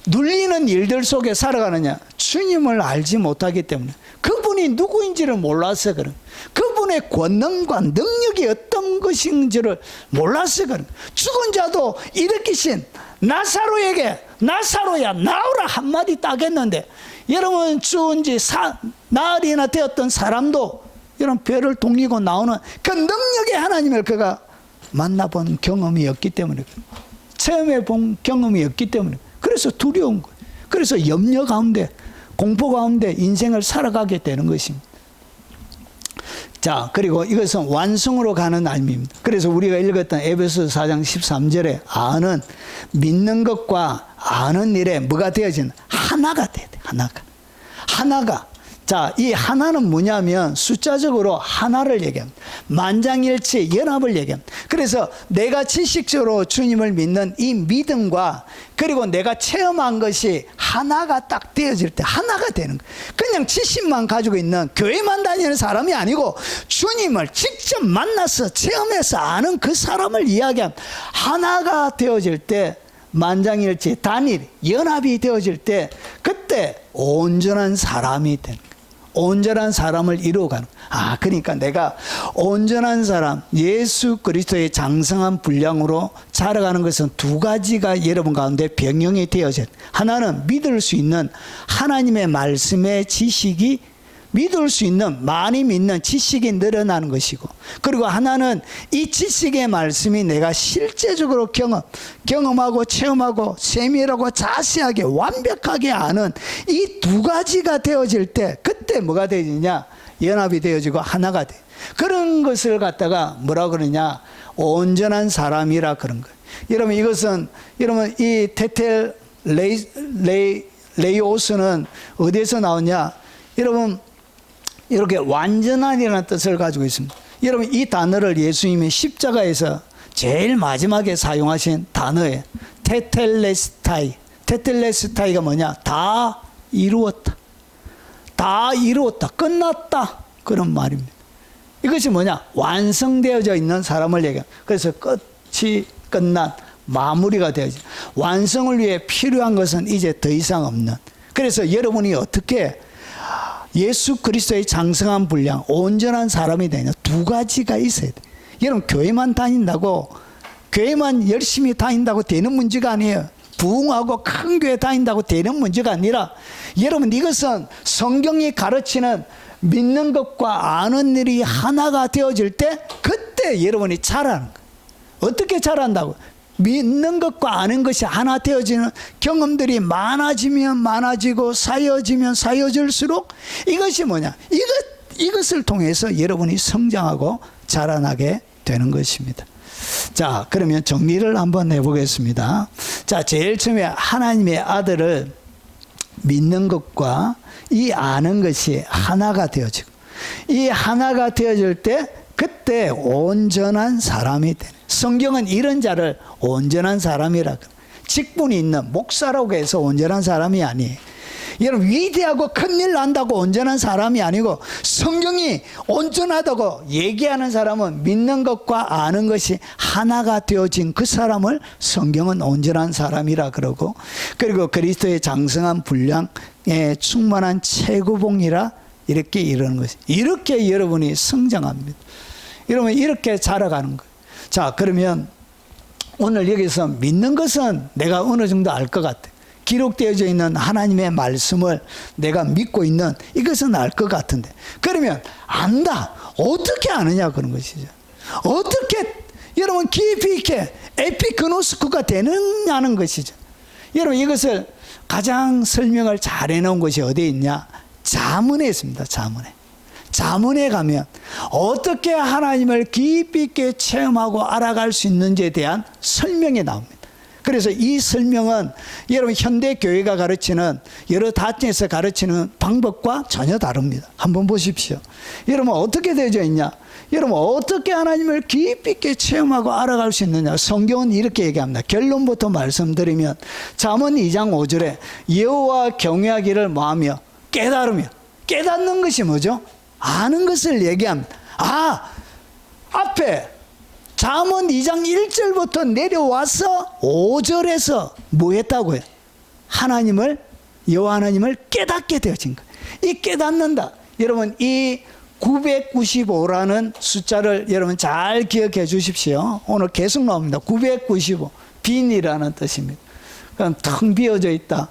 눌리는 일들 속에 살아가느냐? 주님을 알지 못하기 때문에, 그분이 누구인지를 몰라서 그런, 그분의 권능과 능력이 어떤 것인지를 몰라서 그런, 죽은 자도 일으키신 나사로에게 나사로야 나오라 한마디 딱 했는데, 여러분 죽은 지 나흘이나 되었던 사람도 여러분 배를 동리고 나오는 그 능력의 하나님을 그가 만나본 경험이 없기 때문에, 체험해 본 경험이 없기 때문에, 그래서 두려운 거예요. 그래서 염려 가운데, 공포 가운데 인생을 살아가게 되는 것입니다. 자, 그리고 이것은 완성으로 가는 알미입니다. 그래서 우리가 읽었던 에베소서 4장 13절에 아는, 믿는 것과 아는 일에 뭐가 되어지는? 하나가 돼야 돼. 하나가. 자, 이 하나는 뭐냐면 숫자적으로 하나를 얘기합니다. 만장일치 연합을 얘기합니다. 그래서 내가 지식적으로 주님을 믿는 이 믿음과 그리고 내가 체험한 것이 하나가 딱 되어질 때 하나가 되는 거예요. 그냥 지식만 가지고 있는 교회만 다니는 사람이 아니고 주님을 직접 만나서 체험해서 아는 그 사람을 이야기합니다. 하나가 되어질 때 만장일치 단일 연합이 되어질 때 그때 온전한 사람이 되는 거예요. 온전한 사람을 이루어가는 거예요. 그러니까 내가 온전한 사람 예수 그리스도의 장성한 분량으로 자라가는 것은 두 가지가 여러분 가운데 병영이 되어져. 하나는 믿을 수 있는 하나님의 말씀의 지식이 믿을 수 있는 많이 믿는 지식이 늘어나는 것이고, 그리고 하나는 이 지식의 말씀이 내가 실제적으로 경험하고 체험하고 세밀하고 자세하게 완벽하게 아는 이 두 가지가 되어질 때 그때 뭐가 되어지냐? 연합이 되어지고 하나가 돼. 그런 것을 갖다가 뭐라 그러냐? 온전한 사람이라 그런 거예요. 여러분 이것은 여러분 이 테텔 레이오스는 어디에서 나오냐? 여러분 이렇게 완전한이라는 뜻을 가지고 있습니다. 여러분 이 단어를 예수님이 십자가에서 제일 마지막에 사용하신 단어예요. 테텔레스타이. 테텔레스타이가 뭐냐? 다 이루었다. 다 이루었다. 끝났다. 그런 말입니다. 이것이 뭐냐? 완성되어져 있는 사람을 얘기합니다. 그래서 끝이 끝난 마무리가 되어져. 완성을 위해 필요한 것은 이제 더 이상 없는. 그래서 여러분이 어떻게 예수 그리스도의 장성한 분량, 온전한 사람이 되냐? 두 가지가 있어야 돼. 여러분 교회만 다닌다고, 교회만 열심히 다닌다고 되는 문제가 아니에요. 부흥하고 큰 교회 다닌다고 되는 문제가 아니라, 여러분 이것은 성경이 가르치는 믿는 것과 아는 일이 하나가 되어질 때 그때 여러분이 자라는 거예요. 어떻게 자란다고? 믿는 것과 아는 것이 하나 되어지는 경험들이 많아지면 많아지고 쌓여지면 쌓여질수록 이것이 뭐냐? 이것을 통해서 여러분이 성장하고 자라나게 되는 것입니다. 자, 그러면 정리를 한번 해보겠습니다. 자, 제일 처음에 하나님의 아들을 믿는 것과 이 아는 것이 하나가 되어지고, 이 하나가 되어질 때 그때 온전한 사람이 되는. 성경은 이런 자를 온전한 사람이라고, 직분이 있는 목사라고 해서 온전한 사람이 아니에요. 여러분 위대하고 큰일 난다고 온전한 사람이 아니고, 성경이 온전하다고 얘기하는 사람은 믿는 것과 아는 것이 하나가 되어진 그 사람을 성경은 온전한 사람이라 그러고, 그리고 그리스도의 장성한 분량에 충만한 최고봉이라 이렇게 이르는 것이, 이렇게 여러분이 성장합니다. 여러분 이렇게 자라가는 거예요. 자, 그러면 오늘 여기서 믿는 것은 내가 어느 정도 알 것 같아. 기록되어져 있는 하나님의 말씀을 내가 믿고 있는 이것은 알 것 같은데, 그러면 안다. 어떻게 아느냐 그런 것이죠. 어떻게 여러분 깊이 있게 에피그노스코가 되느냐는 것이죠. 여러분 이것을 가장 설명을 잘 해놓은 것이 어디에 있냐? 잠언에 있습니다. 잠언에 가면 어떻게 하나님을 깊이 있게 체험하고 알아갈 수 있는지에 대한 설명이 나옵니다. 그래서 이 설명은 여러분 현대 교회가 가르치는 여러 단체에서 가르치는 방법과 전혀 다릅니다. 한번 보십시오. 여러분 어떻게 되어져 있냐? 여러분 어떻게 하나님을 깊이 있게 체험하고 알아갈 수 있느냐? 성경은 이렇게 얘기합니다. 결론부터 말씀드리면 잠언 2장 5절에 여호와 경외하기를 뭐하며 깨달으며, 깨닫는 것이 뭐죠? 아는 것을 얘기합니다. 앞에 잠언 2장 1절부터 내려와서 5절에서 뭐 했다고요? 하나님을, 여호와 하나님을 깨닫게 되어진 거예요. 이 깨닫는다. 여러분 이 995라는 숫자를 여러분 잘 기억해 주십시오. 오늘 계속 나옵니다. 995 빈이라는 뜻입니다. 그럼 텅 비어져 있다.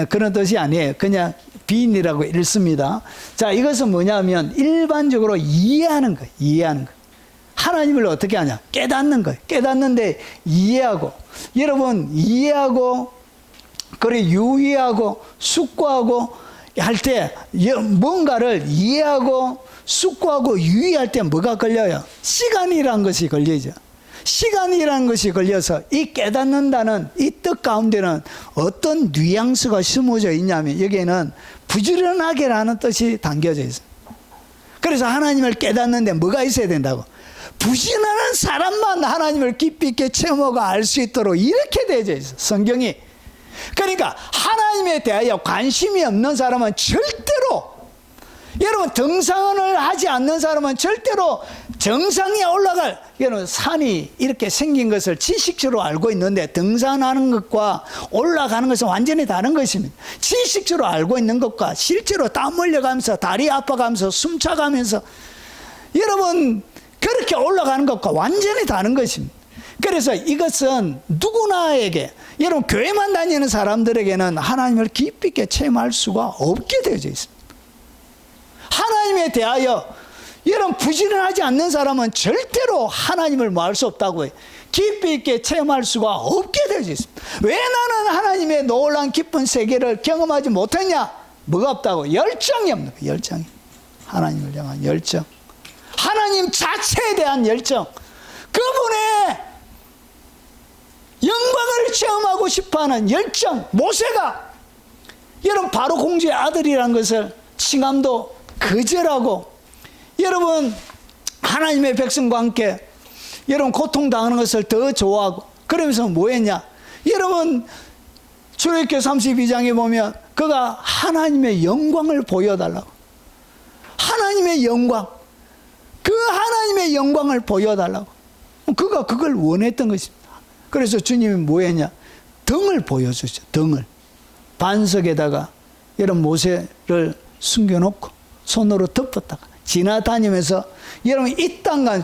그런 뜻이 아니에요. 그냥 빈이라고 읽습니다. 자, 이것은 뭐냐면 일반적으로 이해하는 거예요. 이해하는 거예요. 하나님을 어떻게 하냐? 깨닫는 거예요. 깨닫는데 이해하고, 여러분 이해하고 그리고 유의하고 숙고하고 할 때 뭔가를 이해하고 숙고하고 유의할 때 뭐가 걸려요? 시간이라는 것이 걸리죠. 시간이라는 것이 걸려서 이 깨닫는다는 이 뜻 가운데는 어떤 뉘앙스가 심어져 있냐면 여기에는 부지런하게라는 뜻이 담겨져 있어요. 그래서 하나님을 깨닫는데 뭐가 있어야 된다고? 부진하는 사람만 하나님을 깊이 있게 체험하고 알 수 있도록 이렇게 되어져 있어요, 성경이. 그러니까 하나님에 대하여 관심이 없는 사람은 절대로, 여러분 등산을 하지 않는 사람은 절대로 정상에 올라갈, 여러분 산이 이렇게 생긴 것을 지식적으로 알고 있는데 등산하는 것과 올라가는 것은 완전히 다른 것입니다. 지식적으로 알고 있는 것과 실제로 땀 흘려가면서 다리 아파가면서 숨차가면서 여러분 그렇게 올라가는 것과 완전히 다른 것입니다. 그래서 이것은 누구나에게, 여러분 교회만 다니는 사람들에게는 하나님을 깊이 있게 체험할 수가 없게 되어져 있습니다. 하나님에 대하여 여러분 부지런하지 않는 사람은 절대로 하나님을 뭐 할 수 없다고 해요. 깊이 있게 체험할 수가 없게 되어져 있습니다. 왜 나는 하나님의 놀라운 깊은 세계를 경험하지 못했냐? 뭐가 없다고? 열정이 없는 거예요. 열정이. 하나님을 향한 열정, 하나님 자체에 대한 열정, 그분의 영광을 체험하고 싶어하는 열정. 모세가 여러분 바로 공주의 아들이라는 것을 칭함도 거절하고, 여러분 하나님의 백성과 함께 여러분 고통당하는 것을 더 좋아하고, 그러면서 뭐 했냐? 여러분 출애굽기 32장에 보면 그가 하나님의 영광을 보여달라고, 하나님의 영광, 그 하나님의 영광을 보여달라고 그가 그걸 원했던 것입니다. 그래서 주님이 뭐 했냐? 등을 보여주죠. 등을 반석에다가 여러분 모세를 숨겨놓고 손으로 덮었다가 지나다니면서 여러분 이 땅과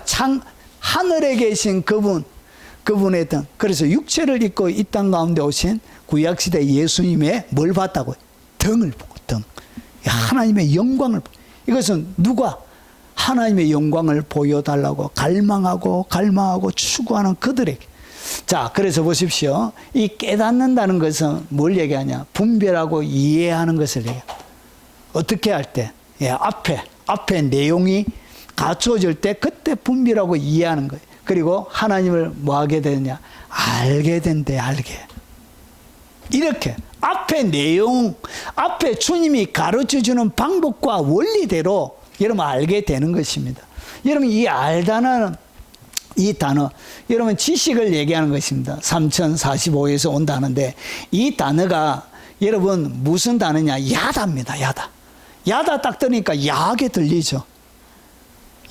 하늘에 계신 그분의 등, 그래서 육체를 입고 이 땅 가운데 오신 구약시대 예수님의 뭘 봤다고요? 등을 보고, 등. 하나님의 영광을 보고. 이것은 누가 하나님의 영광을 보여달라고 갈망하고 추구하는 그들에게. 자, 그래서 보십시오. 이 깨닫는다는 것은 뭘 얘기하냐? 분별하고 이해하는 것을 얘기합니다. 어떻게 할 때? 앞에 내용이 갖춰질 때 그때 분별하고 이해하는 거예요. 그리고 하나님을 뭐 하게 되느냐? 알게 된대, 알게. 이렇게 앞에 내용, 앞에 주님이 가르쳐주는 방법과 원리대로 여러분 알게 되는 것입니다. 여러분 이 알다는 이 단어, 여러분 지식을 얘기하는 것입니다. 3045에서 온 단어인데 이 단어가 여러분 무슨 단어냐? 야다입니다. 야다 딱 들으니까 야하게 들리죠.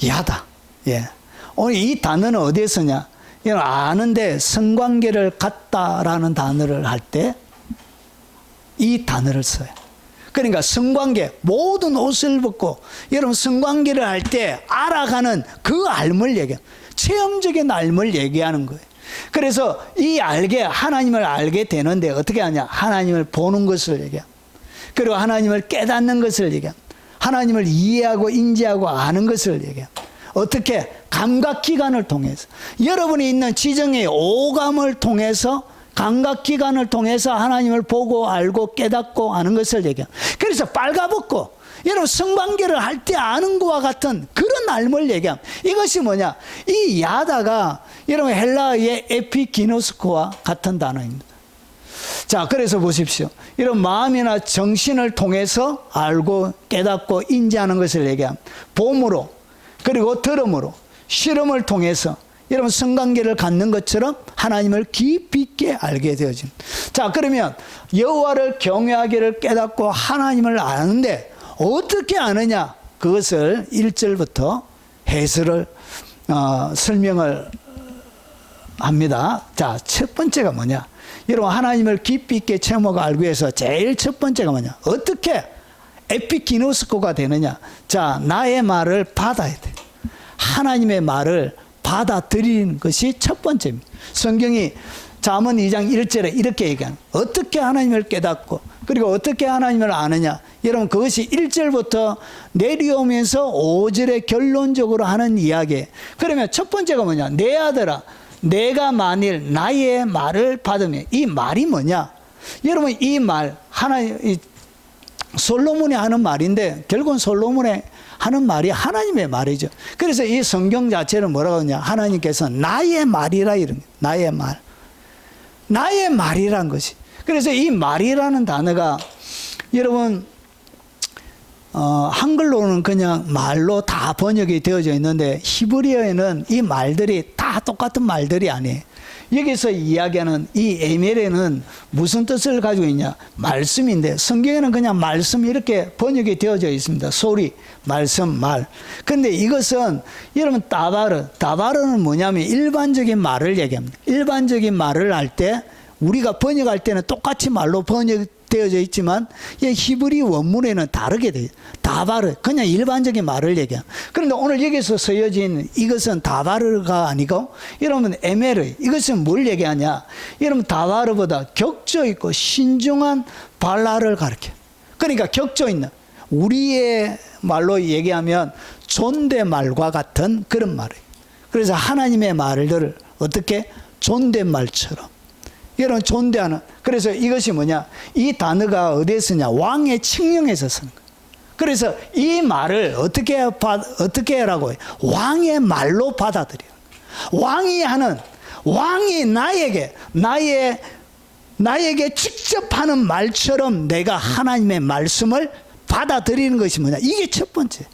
야다. 예. 오늘 이 단어는 어디에 쓰냐? 여러분 아는데 성관계를 갖다라는 단어를 할 때 이 단어를 써요. 그러니까 성관계, 모든 옷을 벗고 여러분 성관계를 할 때 알아가는 그 알물 얘기해요. 체험적인 알물 얘기하는 거예요. 그래서 이 하나님을 알게 되는데 어떻게 하냐? 하나님을 보는 것을 얘기해요. 그리고 하나님을 깨닫는 것을 얘기해요. 하나님을 이해하고 인지하고 아는 것을 얘기해요. 어떻게? 감각기관을 통해서, 여러분이 있는 지정의 오감을 통해서, 감각기관을 통해서 하나님을 보고 알고 깨닫고 아는 것을 얘기해요. 그래서 빨가벗고 여러분 성관계를 할 때 아는 것과 같은 그런 알물 얘기합니다. 이것이 뭐냐? 이 야다가 여러분 헬라어의 에피기노스코와 같은 단어입니다. 자, 그래서 보십시오. 이런 마음이나 정신을 통해서 알고 깨닫고 인지하는 것을 얘기합니다. 봄으로, 그리고 들음으로, 실험을 통해서 여러분 성관계를 갖는 것처럼 하나님을 깊이 있게 알게 되어집니다. 자, 그러면 여호와를 경외하기를 깨닫고 하나님을 아는데 어떻게 아느냐? 그것을 1절부터 해설을 설명을 합니다. 자, 첫 번째가 뭐냐? 여러분 하나님을 깊이 있게 체험하고 알기 위해서 제일 첫 번째가 뭐냐? 어떻게 에피기노스코가 되느냐? 자, 나의 말을 받아야 돼. 하나님의 말을 받아들이는 것이 첫 번째입니다. 성경이 잠언 2장 1절에 이렇게 얘기하는, 어떻게 하나님을 깨닫고 그리고 어떻게 하나님을 아느냐? 여러분 그것이 1절부터 내려오면서 5절에 결론적으로 하는 이야기. 그러면 첫 번째가 뭐냐? 내 아들아, 내가 만일 나의 말을 받으면, 이 말이 뭐냐? 여러분 이 말 하나님, 솔로몬이 하는 말인데 결국은 솔로몬의 하는 말이 하나님의 말이죠. 그래서 이 성경 자체는 뭐라고 하냐? 하나님께서 나의 말이라 이런, 나의 말, 나의 말이란 것이. 그래서 이 말이라는 단어가 여러분 한글로는 그냥 말로 다 번역이 되어져 있는데 히브리어에는 이 말들이 다 똑같은 말들이 아니에요. 여기서 이야기하는 이 에멜에는 무슨 뜻을 가지고 있냐? 말씀인데 성경에는 그냥 말씀 이렇게 번역이 되어져 있습니다. 소리, 말씀, 말. 근데 이것은 여러분 다바르는 뭐냐면 일반적인 말을 얘기합니다. 일반적인 말을 할 때 우리가 번역할 때는 똑같이 말로 번역되어져 있지만 이 히브리 원문에는 다르게 돼요. 다바르 그냥 일반적인 말을 얘기합니다. 그런데 오늘 여기서 쓰여진 이것은 다바르가 아니고 여러분 에메르 이것은 뭘 얘기하냐? 여러분 다바르보다 격조 있고 신중한 발라를 가르쳐. 그러니까 격조 있는 우리의 말로 얘기하면 존댓말과 같은 그런 말이에요. 그래서 하나님의 말들을 어떻게 존댓말처럼 여러분 존대하는. 그래서 이것이 뭐냐? 이 단어가 어디에 쓰냐? 왕의 칙령에서 쓰는 거예요. 그래서 이 말을 어떻게 하라고 해요? 왕의 말로 받아들여. 왕이 나에게 직접 하는 말처럼 내가 하나님의 말씀을 받아들이는 것이 뭐냐? 이게 첫 번째.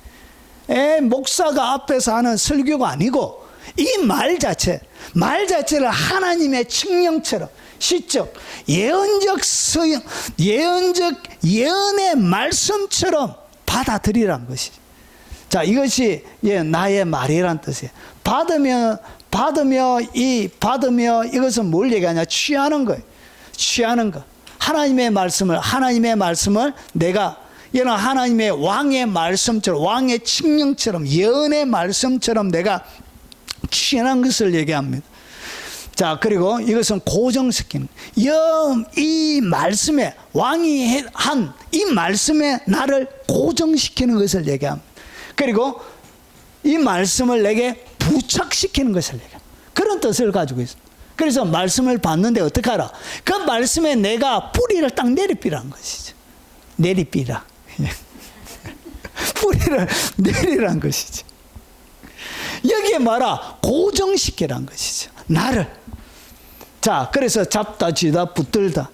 목사가 앞에서 하는 설교가 아니고 이 말 자체를 하나님의 칙령처럼 시적, 예언의 말씀처럼 받아들이라는 것이죠. 자, 이것이 나의 말이란 뜻이에요. 받으며 이것은 뭘 얘기하냐? 취하는 거예요. 취하는 거. 하나님의 말씀을 내가 이런 하나님의 왕의 말씀처럼, 왕의 칙령처럼, 예언의 말씀처럼 내가 취한 것을 얘기합니다. 자, 그리고 이것은 고정시키는 이 말씀에 왕이 한 이 말씀에 나를 고정시키는 것을 얘기합니다. 그리고 이 말씀을 내게 부착시키는 것을 얘기합니다. 그런 뜻을 가지고 있습니다. 그래서 말씀을 받는데 어떻게 하라? 그 말씀에 내가 뿌리를 딱 내리삐라는 것이죠. 내리삐라. 뿌리를 내리라는 것이죠. 여기에 뭐라? 고정시키라는 것이죠. 나를. 자, 그래서 잡다, 쥐다, 붙들다.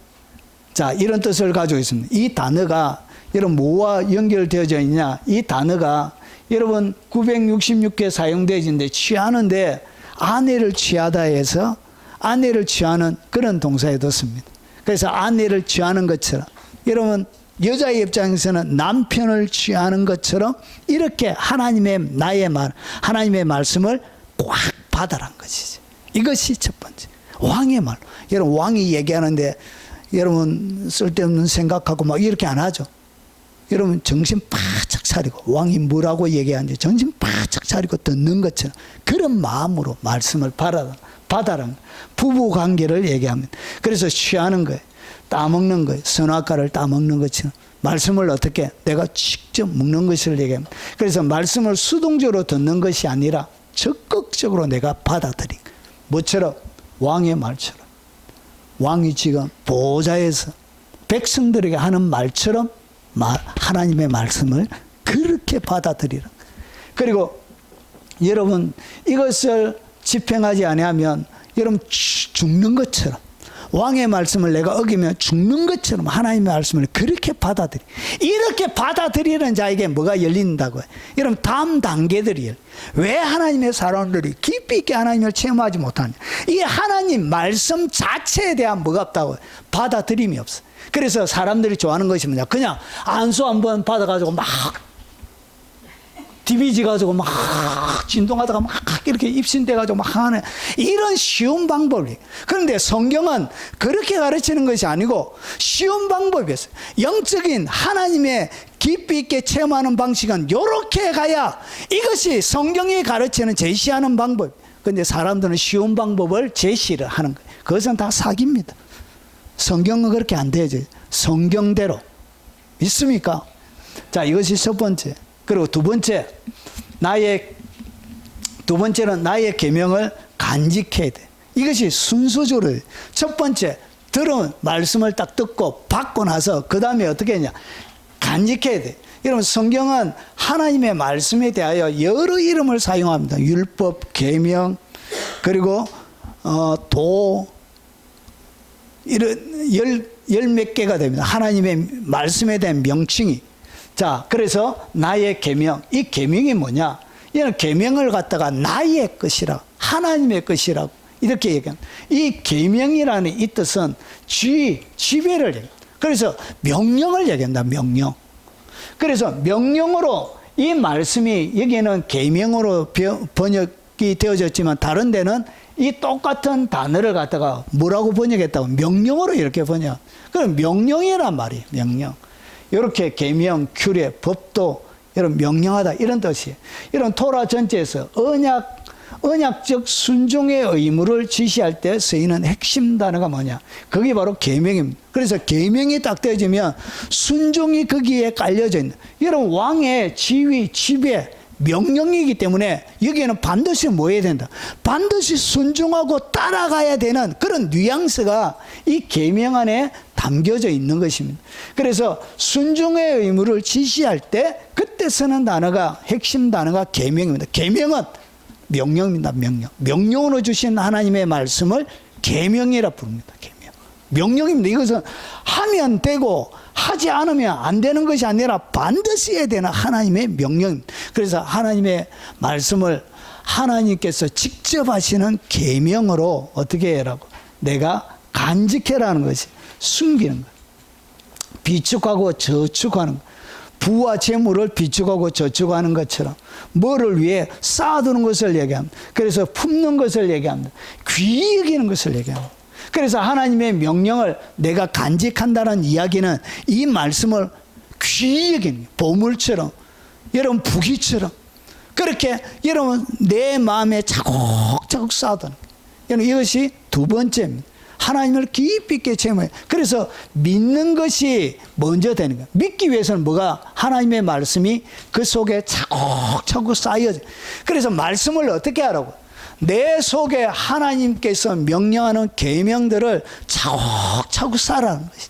자, 이런 뜻을 가지고 있습니다. 이 단어가 여러분 뭐와 연결되어져 있냐? 이 단어가 여러분 966개 사용되어지는데 취하는데 아내를 취하다 해서 아내를 취하는 그런 동사에 뒀습니다. 그래서 아내를 취하는 것처럼 여러분 여자의 입장에서는 남편을 취하는 것처럼 이렇게 하나님의 말씀을 꽉 받아란 것이죠. 이것이 첫 번째. 왕의 말. 여러분 왕이 얘기하는데 여러분 쓸데없는 생각하고 막 이렇게 안 하죠. 여러분 정신 바짝 차리고 왕이 뭐라고 얘기하는지 정신 바짝 차리고 듣는 것처럼 그런 마음으로 말씀을 받아라. 부부 관계를 얘기합니다. 그래서 취하는 거예요. 따먹는 거예요. 선악과를 따먹는 것처럼 말씀을 어떻게 내가 직접 먹는 것을 얘기합니다. 그래서 말씀을 수동적으로 듣는 것이 아니라 적극적으로 내가 받아들인 뭐처럼? 왕의 말처럼. 왕이 지금 보좌에서 백성들에게 하는 말처럼 하나님의 말씀을 그렇게 받아들이라. 그리고 여러분 이것을 집행하지 아니하면 여러분 죽는 것처럼 왕의 말씀을 내가 어기면 죽는 것처럼 하나님의 말씀을 그렇게 받아들이. 이렇게 받아들이는 자에게 뭐가 열린다고요? 여러분 다음 단계들이에요. 왜 하나님의 사람들이 깊이 있게 하나님을 체험하지 못하냐? 이 하나님 말씀 자체에 대한 뭐가 없다고요? 받아들임이 없어. 그래서 사람들이 좋아하는 것이 뭐냐? 그냥 안수 한번 받아가지고 막 디비지 가지고 막 진동하다가 막 이렇게 입신돼 가지고 막 하는 이런 쉬운 방법이. 그런데 성경은 그렇게 가르치는 것이 아니고 쉬운 방법이었어요. 영적인 하나님의 깊이 있게 체험하는 방식은 이렇게 가야 이것이 성경이 가르치는 제시하는 방법. 그런데 사람들은 쉬운 방법을 제시를 하는 거예요. 그것은 다 사기입니다. 성경은 그렇게 안 되죠. 성경대로 믿습니까? 자, 이것이 첫 번째. 그리고 두 번째는 나의 계명을 간직해야 돼. 이것이 순서적으로. 첫 번째, 들은 말씀을 딱 듣고 받고 나서 그 다음에 어떻게 했냐? 간직해야 돼. 여러분 성경은 하나님의 말씀에 대하여 여러 이름을 사용합니다. 율법, 계명, 그리고 도 이런 열 몇 개가 됩니다. 하나님의 말씀에 대한 명칭이. 자, 그래서 나의 계명. 이 계명이 뭐냐? 이는 계명을 갖다가 나의 것이라, 하나님의 것이라고 이렇게 얘기합니다. 이 계명이라는 이 뜻은 지배를 얘기합니다. 그래서 명령을 얘기한다. 명령. 그래서 명령으로 이 말씀이 여기에는 계명으로 번역이 되어졌지만 다른 데는 이 똑같은 단어를 갖다가 뭐라고 번역했다고? 명령으로 이렇게 번역. 그럼 명령이란 말이에요. 명령. 이렇게 계명, 규례, 법도 이런 명령하다 이런 뜻이에요. 이런 토라 전체에서 언약적 순종의 의무를 지시할 때 쓰이는 핵심 단어가 뭐냐? 그게 바로 계명입니다. 그래서 계명이 딱 되어지면 순종이 거기에 깔려져 있는. 이런 왕의 지위, 지배, 명령이기 때문에 여기에는 반드시 뭐 해야 된다? 반드시 순종하고 따라가야 되는 그런 뉘앙스가 이 계명 안에 담겨져 있는 것입니다. 그래서 순종의 의무를 지시할 때 그때 쓰는 단어가 핵심 단어가 계명입니다. 계명은 명령입니다. 명령으로 주신 하나님의 말씀을 계명이라 부릅니다. 계명. 명령입니다. 이것은 하면 되고 하지 않으면 안 되는 것이 아니라 반드시 해야 되는 하나님의 명령입니다. 그래서 하나님의 말씀을 하나님께서 직접 하시는 계명으로 어떻게 해라고? 내가 간직해라는 것이 숨기는 것. 비축하고 저축하는 것. 부와 재물을 비축하고 저축하는 것처럼 뭐를 위해 쌓아두는 것을 얘기합니다. 그래서 품는 것을 얘기합니다. 귀히 여기는 것을 얘기합니다. 그래서 하나님의 명령을 내가 간직한다는 이야기는 이 말씀을 귀히 여기는 보물처럼, 여러분 부귀처럼 그렇게 여러분 내 마음에 차곡차곡 쌓아두는 거예요. 이것이 두 번째입니다. 하나님을 깊이 있게 체험해요. 그래서 믿는 것이 먼저 되는 거예요. 믿기 위해서는 뭐가? 하나님의 말씀이 그 속에 차곡차곡 쌓여져. 그래서 말씀을 어떻게 하라고? 내 속에 하나님께서 명령하는 계명들을 차곡차곡 쌓으라는 것이.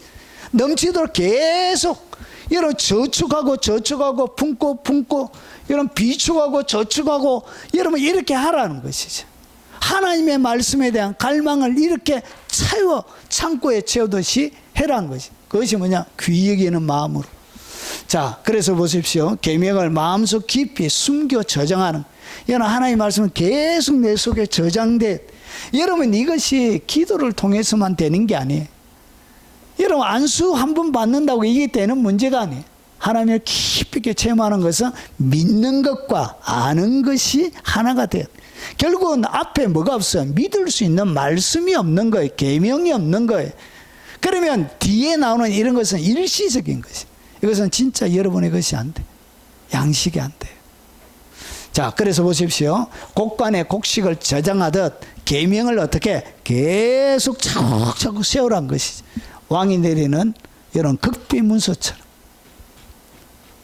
넘치도록 계속 이런 저축하고 품고 이런 비축하고 저축하고 여러분 이렇게 하라는 것이죠. 하나님의 말씀에 대한 갈망을 이렇게 창고에 채우듯이 해라는 것이. 그것이 뭐냐? 귀히 여기는 마음으로. 자, 그래서 보십시오. 계명을 마음속 깊이 숨겨 저장하는. 여러분 하나님의 말씀은 계속 내 속에 저장돼. 여러분 이것이 기도를 통해서만 되는 게 아니에요. 여러분 안수 한 번 받는다고 이게 되는 문제가 아니에요. 하나님을 깊이 있게 체험하는 것은 믿는 것과 아는 것이 하나가 돼요. 결국은 앞에 뭐가 없어요? 믿을 수 있는 말씀이 없는 거예요. 계명이 없는 거예요. 그러면 뒤에 나오는 이런 것은 일시적인 것이. 이것은 진짜 여러분의 것이 안 돼. 양식이 안 돼요. 자, 그래서 보십시오. 곡간에 곡식을 저장하듯 계명을 어떻게 계속 차곡차곡 세우라는 것이지. 왕이 내리는 이런 극비문서처럼.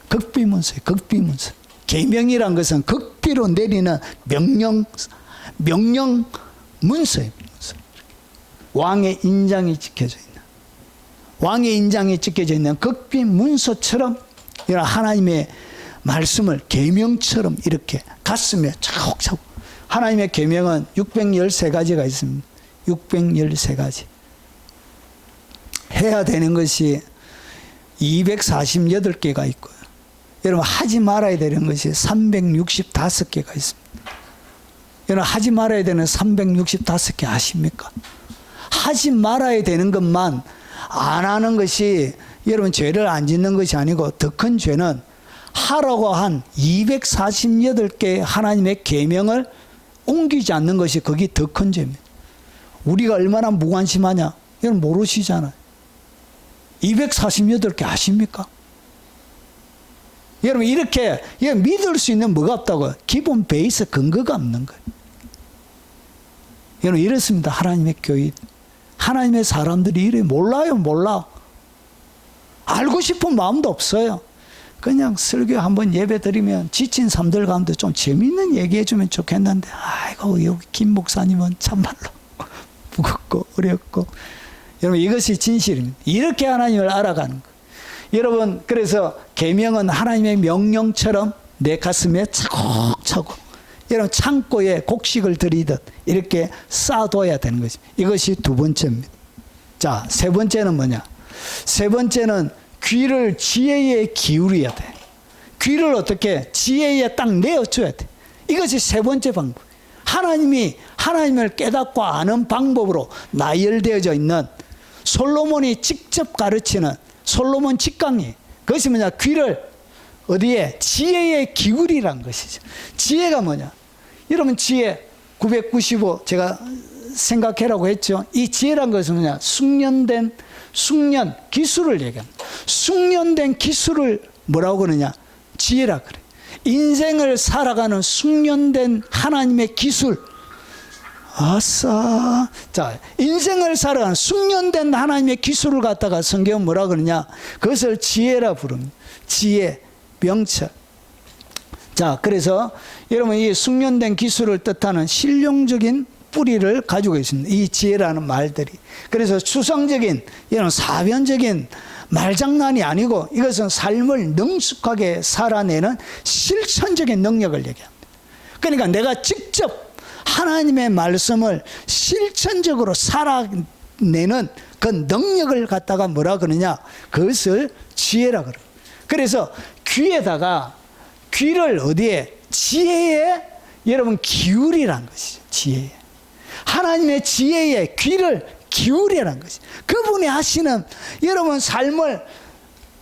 극비문서예요. 극비문서. 계명이란 것은 극비로 내리는 명령 문서예요. 문서. 왕의 인장이 찍혀져 있는, 왕의 인장이 찍혀져 있는 극비 문서처럼 이런 하나님의 말씀을 계명처럼 이렇게 가슴에 차곡차곡. 하나님의 계명은 613가지가 있습니다. 613가지. 해야 되는 것이 248개가 있고요. 여러분 하지 말아야 되는 것이 365개가 있습니다. 여러분 하지 말아야 되는 365개 아십니까? 하지 말아야 되는 것만 안 하는 것이 여러분 죄를 안 짓는 것이 아니고 더 큰 죄는 하라고 한 248개 하나님의 계명을 옮기지 않는 것이 그게 더 큰 죄입니다. 우리가 얼마나 무관심하냐? 여러분 모르시잖아요. 248개 아십니까? 여러분 이렇게 믿을 수 있는 뭐가 없다고요? 기본 베이스 근거가 없는 거예요. 여러분 이렇습니다. 하나님의 교회, 하나님의 사람들이 이래 몰라. 알고 싶은 마음도 없어요. 그냥 설교 한번 예배 드리면 지친 사람들 가운데 좀 재밌는 얘기해 주면 좋겠는데 아이고 여기 김 목사님은 참말로 무겁고 어렵고. 여러분 이것이 진실입니다. 이렇게 하나님을 알아가는 거. 여러분 그래서 계명은 하나님의 명령처럼 내 가슴에 차곡차곡 여러분 창고에 곡식을 들이듯 이렇게 쌓아둬야 되는 것입니다. 이것이 두 번째입니다. 자, 세 번째는 뭐냐? 세 번째는 귀를 지혜에 기울여야 돼. 귀를 어떻게 지혜에 딱 내어줘야 돼. 이것이 세 번째 방법. 하나님이 하나님을 깨닫고 아는 방법으로 나열되어져 있는 솔로몬이 직접 가르치는 솔로몬 직강이, 그것이 뭐냐? 귀를 어디에? 지혜에 기울이란 것이죠. 지혜가 뭐냐? 여러분, 지혜 995 제가 생각해라고 했죠. 이 지혜란 것은 뭐냐? 숙련 기술을 얘기합니다. 숙련된 기술을 뭐라고 그러냐? 지혜라 그래. 인생을 살아가는 숙련된 하나님의 기술. 아싸. 자, 인생을 살아가는 숙련된 하나님의 기술을 갖다가 성경은 뭐라 그러냐? 그것을 지혜라 부릅니다. 지혜, 명철. 자, 그래서 여러분, 이 숙련된 기술을 뜻하는 실용적인 뿌리를 가지고 있습니다. 이 지혜라는 말들이. 그래서 추상적인, 이런 사변적인 말장난이 아니고, 이것은 삶을 능숙하게 살아내는 실천적인 능력을 얘기합니다. 그러니까 내가 직접 하나님의 말씀을 실천적으로 살아내는 그 능력을 갖다가 뭐라 그러냐? 그것을 지혜라 그래요. 그래서 귀에다가, 귀를 어디에? 지혜에 여러분 기울이란 것이죠. 지혜에. 하나님의 지혜에 귀를 기울이란 것이. 그분이 하시는 여러분 삶을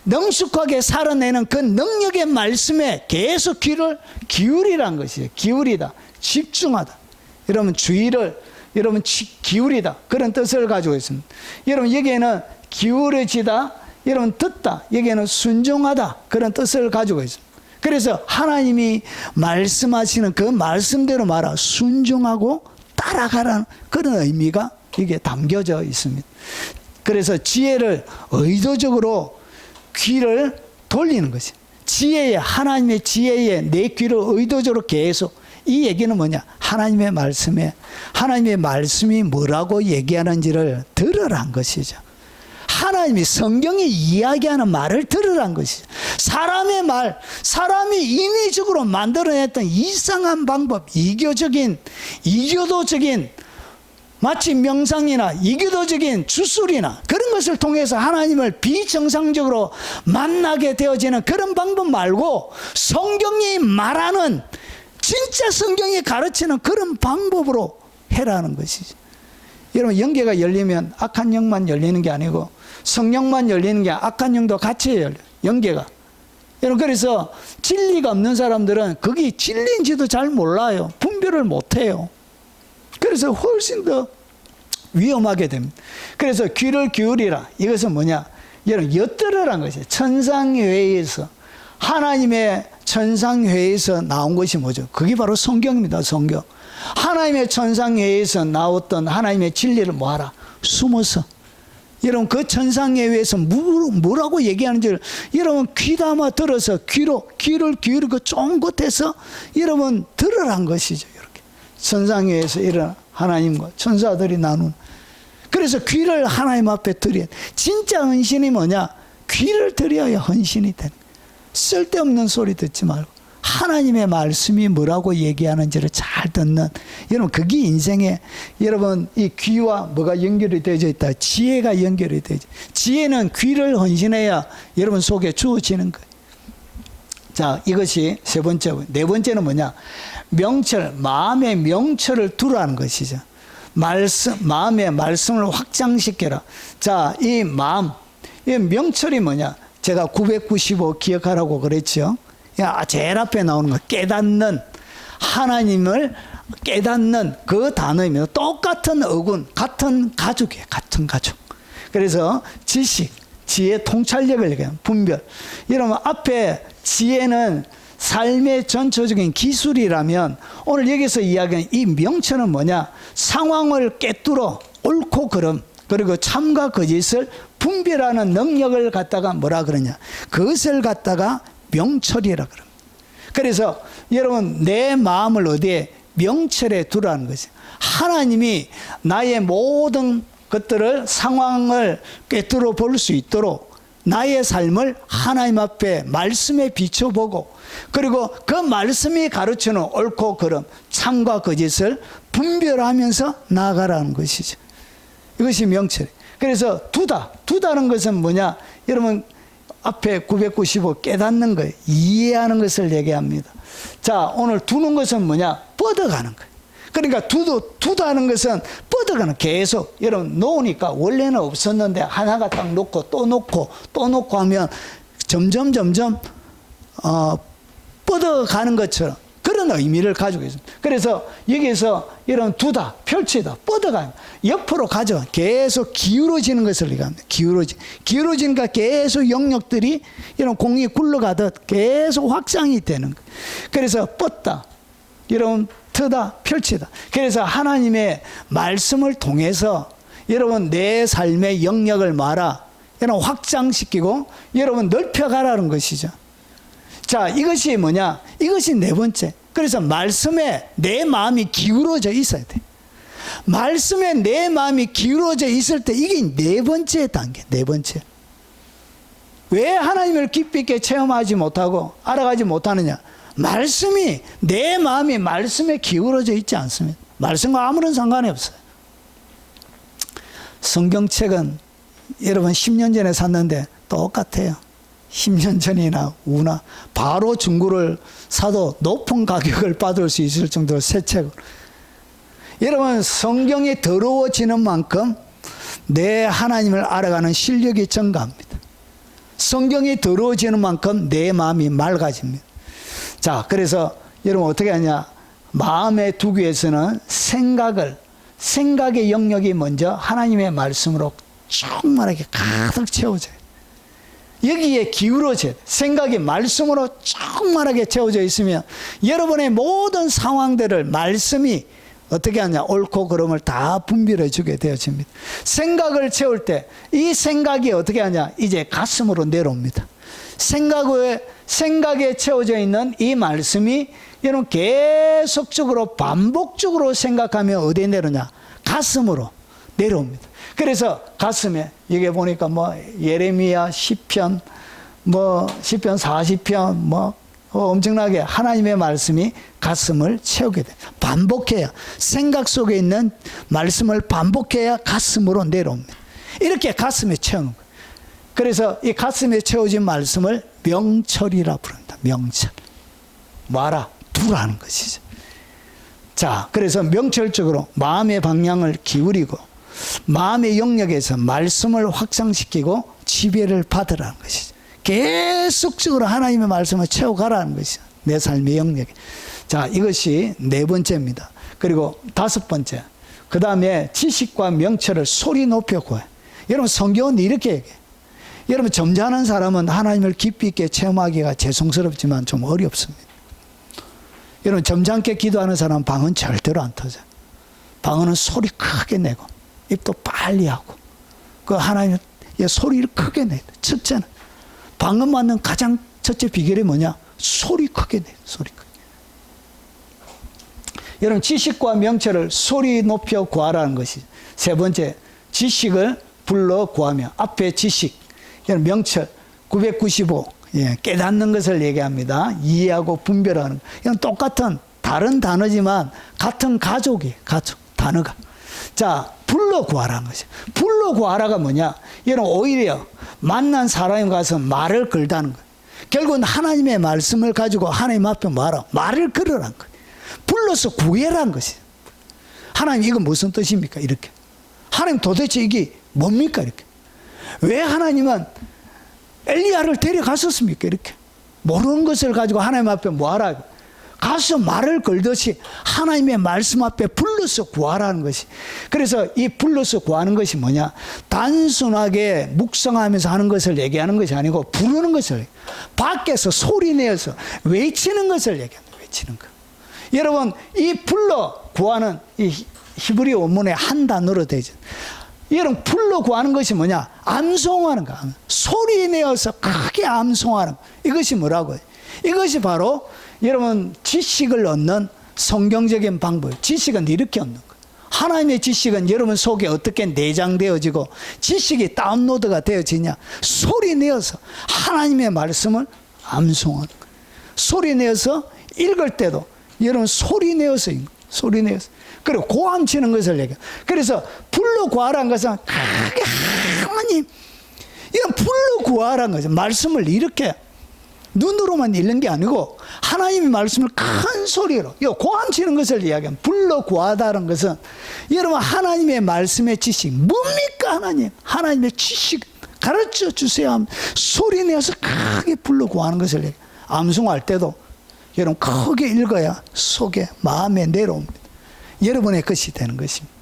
능숙하게 살아내는 그 능력의 말씀에 계속 귀를 기울이란 것이에요. 기울이다. 집중하다. 여러분 주의를 여러분 기울이다. 그런 뜻을 가지고 있습니다. 여러분 여기에는 기울어지다. 여러분 듣다. 여기에는 순종하다. 그런 뜻을 가지고 있습니다. 그래서 하나님이 말씀하시는 그 말씀대로 말아 순종하고 따라가라는 그런 의미가 이게 담겨져 있습니다. 그래서 지혜를 의도적으로 귀를 돌리는 것이. 지혜에, 하나님의 지혜에 내 귀를 의도적으로 계속. 이 얘기는 뭐냐? 하나님의 말씀에, 하나님의 말씀이 뭐라고 얘기하는지를 들으란 것이죠. 하나님이 성경이 이야기하는 말을 들으란 것이죠. 사람의 말, 사람이 인위적으로 만들어냈던 이상한 방법, 이교도적인 마치 명상이나 이교도적인 주술이나 그런 것을 통해서 하나님을 비정상적으로 만나게 되어지는 그런 방법 말고 성경이 말하는 진짜 성경이 가르치는 그런 방법으로 해라는 것이죠. 여러분 영계가 열리면 악한 영만 열리는 게 아니고 성령만 열리는 게 아니라 악한 영도 같이 열려요. 영계가. 여러분 그래서 진리가 없는 사람들은 그게 진리인지도 잘 몰라요. 분별을 못해요. 그래서 훨씬 더 위험하게 됩니다. 그래서 귀를 기울이라. 이것은 뭐냐? 여러분 엿들으라는 것이에요. 천상회의에서 하나님의 천상회의에서 나온 것이 뭐죠? 그게 바로 성경입니다. 성경. 하나님의 천상회의에서 나왔던 하나님의 진리를 뭐하라? 숨어서. 여러분 그 천상회의에서 뭐라고 얘기하는지를 여러분 귀담아 들어서 귀를 기울이고 쫑긋해서 여러분 들으란 것이죠. 이렇게 천상회의에서 이런 하나님과 천사들이 나눈. 그래서 귀를 하나님 앞에 드려야 돼. 진짜 헌신이 뭐냐? 귀를 드려야 헌신이 되는. 쓸데없는 소리 듣지 말고 하나님의 말씀이 뭐라고 얘기하는지를 잘 듣는. 여러분 그게 인생에 여러분 이 귀와 뭐가 연결이 되어져 있다. 지혜가 연결이 되어져. 지혜는 귀를 헌신해야 여러분 속에 주어지는 거예요. 자, 이것이 세 번째고, 네 번째는 뭐냐? 명철, 마음의 명철을 두라는 것이죠. 마음의 말씀을 확장시켜라. 자, 이 마음, 이 명철이 뭐냐? 제가 995 기억하라고 그랬죠. 제일 앞에 나오는 거, 깨닫는, 하나님을 깨닫는 그 단어입니다. 똑같은 어군, 같은 가족이에요. 같은 가족. 그래서 지식, 지혜 통찰력을 얘기해요. 분별. 여러분 앞에 지혜는 삶의 전초적인 기술이라면 오늘 여기서 이야기하는 이 명철은 뭐냐? 상황을 꿰뚫어 옳고 그름 그리고 참과 거짓을 분별하는 능력을 갖다가 뭐라 그러냐? 그것을 갖다가 명철이라 그럽니다. 그래서 여러분 내 마음을 어디에? 명철에 두라는 것이. 하나님이 나의 모든 것들을 상황을 꿰뚫어 볼 수 있도록 나의 삶을 하나님 앞에 말씀에 비춰보고 그리고 그 말씀이 가르치는 옳고 그름, 참과 거짓을 분별하면서 나아가라는 것이죠. 이것이 명철이에요. 그래서 두다는 것은 뭐냐? 여러분 앞에 995 깨닫는 거예요. 이해하는 것을 얘기합니다. 자, 오늘 두는 것은 뭐냐? 뻗어가는 거예요. 그러니까 두다는 것은 뻗어가는, 계속. 여러분, 놓으니까 원래는 없었는데 하나가 딱 놓고 또 놓고 또 놓고 하면 점점 뻗어가는 것처럼 그런 의미를 가지고 있습니다. 그래서 여기에서 이런 두다, 펼치다, 뻗어가는, 옆으로 가져, 계속 기울어지는 것을 얘기합니다. 기울어지니까 계속 영역들이 이런 공이 굴러가듯 계속 확장이 되는 거예요. 그래서 뻗다, 이런 트다, 펼치다. 그래서 하나님의 말씀을 통해서 여러분 내 삶의 영역을 이런 확장시키고 여러분 넓혀가라는 것이죠. 자, 이것이 뭐냐? 이것이 네 번째. 그래서 말씀에 내 마음이 기울어져 있어야 돼. 말씀에 내 마음이 기울어져 있을 때 이게 네 번째 단계, 네 번째. 왜 하나님을 깊이 있게 체험하지 못하고 알아가지 못하느냐? 말씀이, 내 마음이 말씀에 기울어져 있지 않습니다. 말씀과 아무런 상관이 없어요. 성경책은 여러분 10년 전에 샀는데 똑같아요. 10년 전이나 우나 바로 중고를 사도 높은 가격을 받을 수 있을 정도로 새 책을. 여러분, 성경이 더러워지는 만큼 내 하나님을 알아가는 실력이 증가합니다. 성경이 더러워지는 만큼 내 마음이 맑아집니다. 자, 그래서 여러분 어떻게 하냐? 마음에 두기 위해서는 생각의 영역이 먼저 하나님의 말씀으로 충만하게 가득 채워져요. 여기에 기울어져야 돼. 생각이 말씀으로 충만하게 채워져 있으면 여러분의 모든 상황들을 말씀이 어떻게 하냐? 옳고 그름을 다 분별해 주게 되어집니다. 생각을 채울 때 이 생각이 어떻게 하냐? 이제 가슴으로 내려옵니다. 생각에 채워져 있는 이 말씀이 여러분 계속적으로 반복적으로 생각하면 어디에 내려오냐? 가슴으로 내려옵니다. 그래서 가슴에 여기 보니까 예레미야, 시편, 시편 40편 엄청나게 하나님의 말씀이 가슴을 채우게 돼. 반복해야, 생각 속에 있는 말씀을 반복해야 가슴으로 내려옵니다. 이렇게 가슴에 채우는 거예요. 그래서 이 가슴에 채워진 말씀을 명철이라 부릅니다. 명철. 두라는 것이죠. 자, 그래서 명철적으로 마음의 방향을 기울이고 마음의 영역에서 말씀을 확장시키고 지배를 받으라는 것이죠. 계속적으로 하나님의 말씀을 채워가라는 것이죠. 내 삶의 영역에. 자, 이것이 네 번째입니다. 그리고 다섯 번째. 그 다음에 지식과 명철을 소리 높여 구해. 여러분, 성경은 이렇게 얘기해요. 여러분, 점잖은 사람은 하나님을 깊이 있게 체험하기가 죄송스럽지만 좀 어렵습니다. 여러분, 점잖게 기도하는 사람은 방언 절대로 안 터져요. 방언은 소리 크게 내고 입도 빨리 하고 그 하나님의 소리를 크게 내요. 첫째는 방언 맞는 가장 첫째 비결이 뭐냐? 소리 크게 내요. 소리 크게. 여러분, 지식과 명철을 소리 높여 구하라는 것이 세 번째. 지식을 불러 구하며. 앞에 지식, 여러분 명철 995 깨닫는 것을 얘기합니다. 이해하고 분별하는. 이건 똑같은 다른 단어지만 같은 가족 단어가. 자, 불러 구하라는 것이. 불러 구하라가 뭐냐? 이런 오히려 만난 사람이 가서 말을 걸다는 거예요. 결국은 하나님의 말씀을 가지고 하나님 앞에 말을 걸으라는 거예요. 불러서 구해라는 것이에요. 하나님, 이거 무슨 뜻입니까? 이렇게. 하나님, 도대체 이게 뭡니까? 이렇게. 왜 하나님은 엘리야를 데려갔었습니까? 이렇게. 모르는 것을 가지고 하나님 앞에 뭐하라? 가서 말을 걸듯이 하나님의 말씀 앞에 불러서 구하라는 것이. 그래서 이 불러서 구하는 것이 뭐냐? 단순하게 묵상하면서 하는 것을 얘기하는 것이 아니고 부르는 것을, 밖에서 소리 내어서 외치는 것을 얘기합니다. 외치는 것. 여러분, 이 불러 구하는 이 히브리 원문에 한 단어로 되죠. 여러분, 불러 구하는 것이 뭐냐? 암송하는 거. 소리 내어서 크게 암송하는 거. 이것이 뭐라고요? 이것이 바로 여러분 지식을 얻는 성경적인 방법. 지식은 이렇게 얻는 거예요. 하나님의 지식은 여러분 속에 어떻게 내장되어지고 지식이 다운로드가 되어지냐? 소리 내어서 하나님의 말씀을 암송하는 거예요. 소리 내어서 읽을 때도 여러분 소리 내어서 읽는 거예요. 소리 내어서. 그리고 고함치는 것을 얘기해요. 그래서 불러 구하라는 것은 크게 하나님, 이건 불러 구하라는 거죠. 말씀을 이렇게 눈으로만 읽는 게 아니고 하나님의 말씀을 큰 소리로 고함치는 것을 이야기합니다. 불러 구하다는 것은 여러분 하나님의 말씀의 지식 뭡니까? 하나님의 지식 가르쳐 주세요 하면 소리 내서 크게 불러 구하는 것을 얘기해요. 암송할 때도 여러분 크게 읽어야 속에 마음에 내려옵니다. 여러분의 것이 되는 것입니다.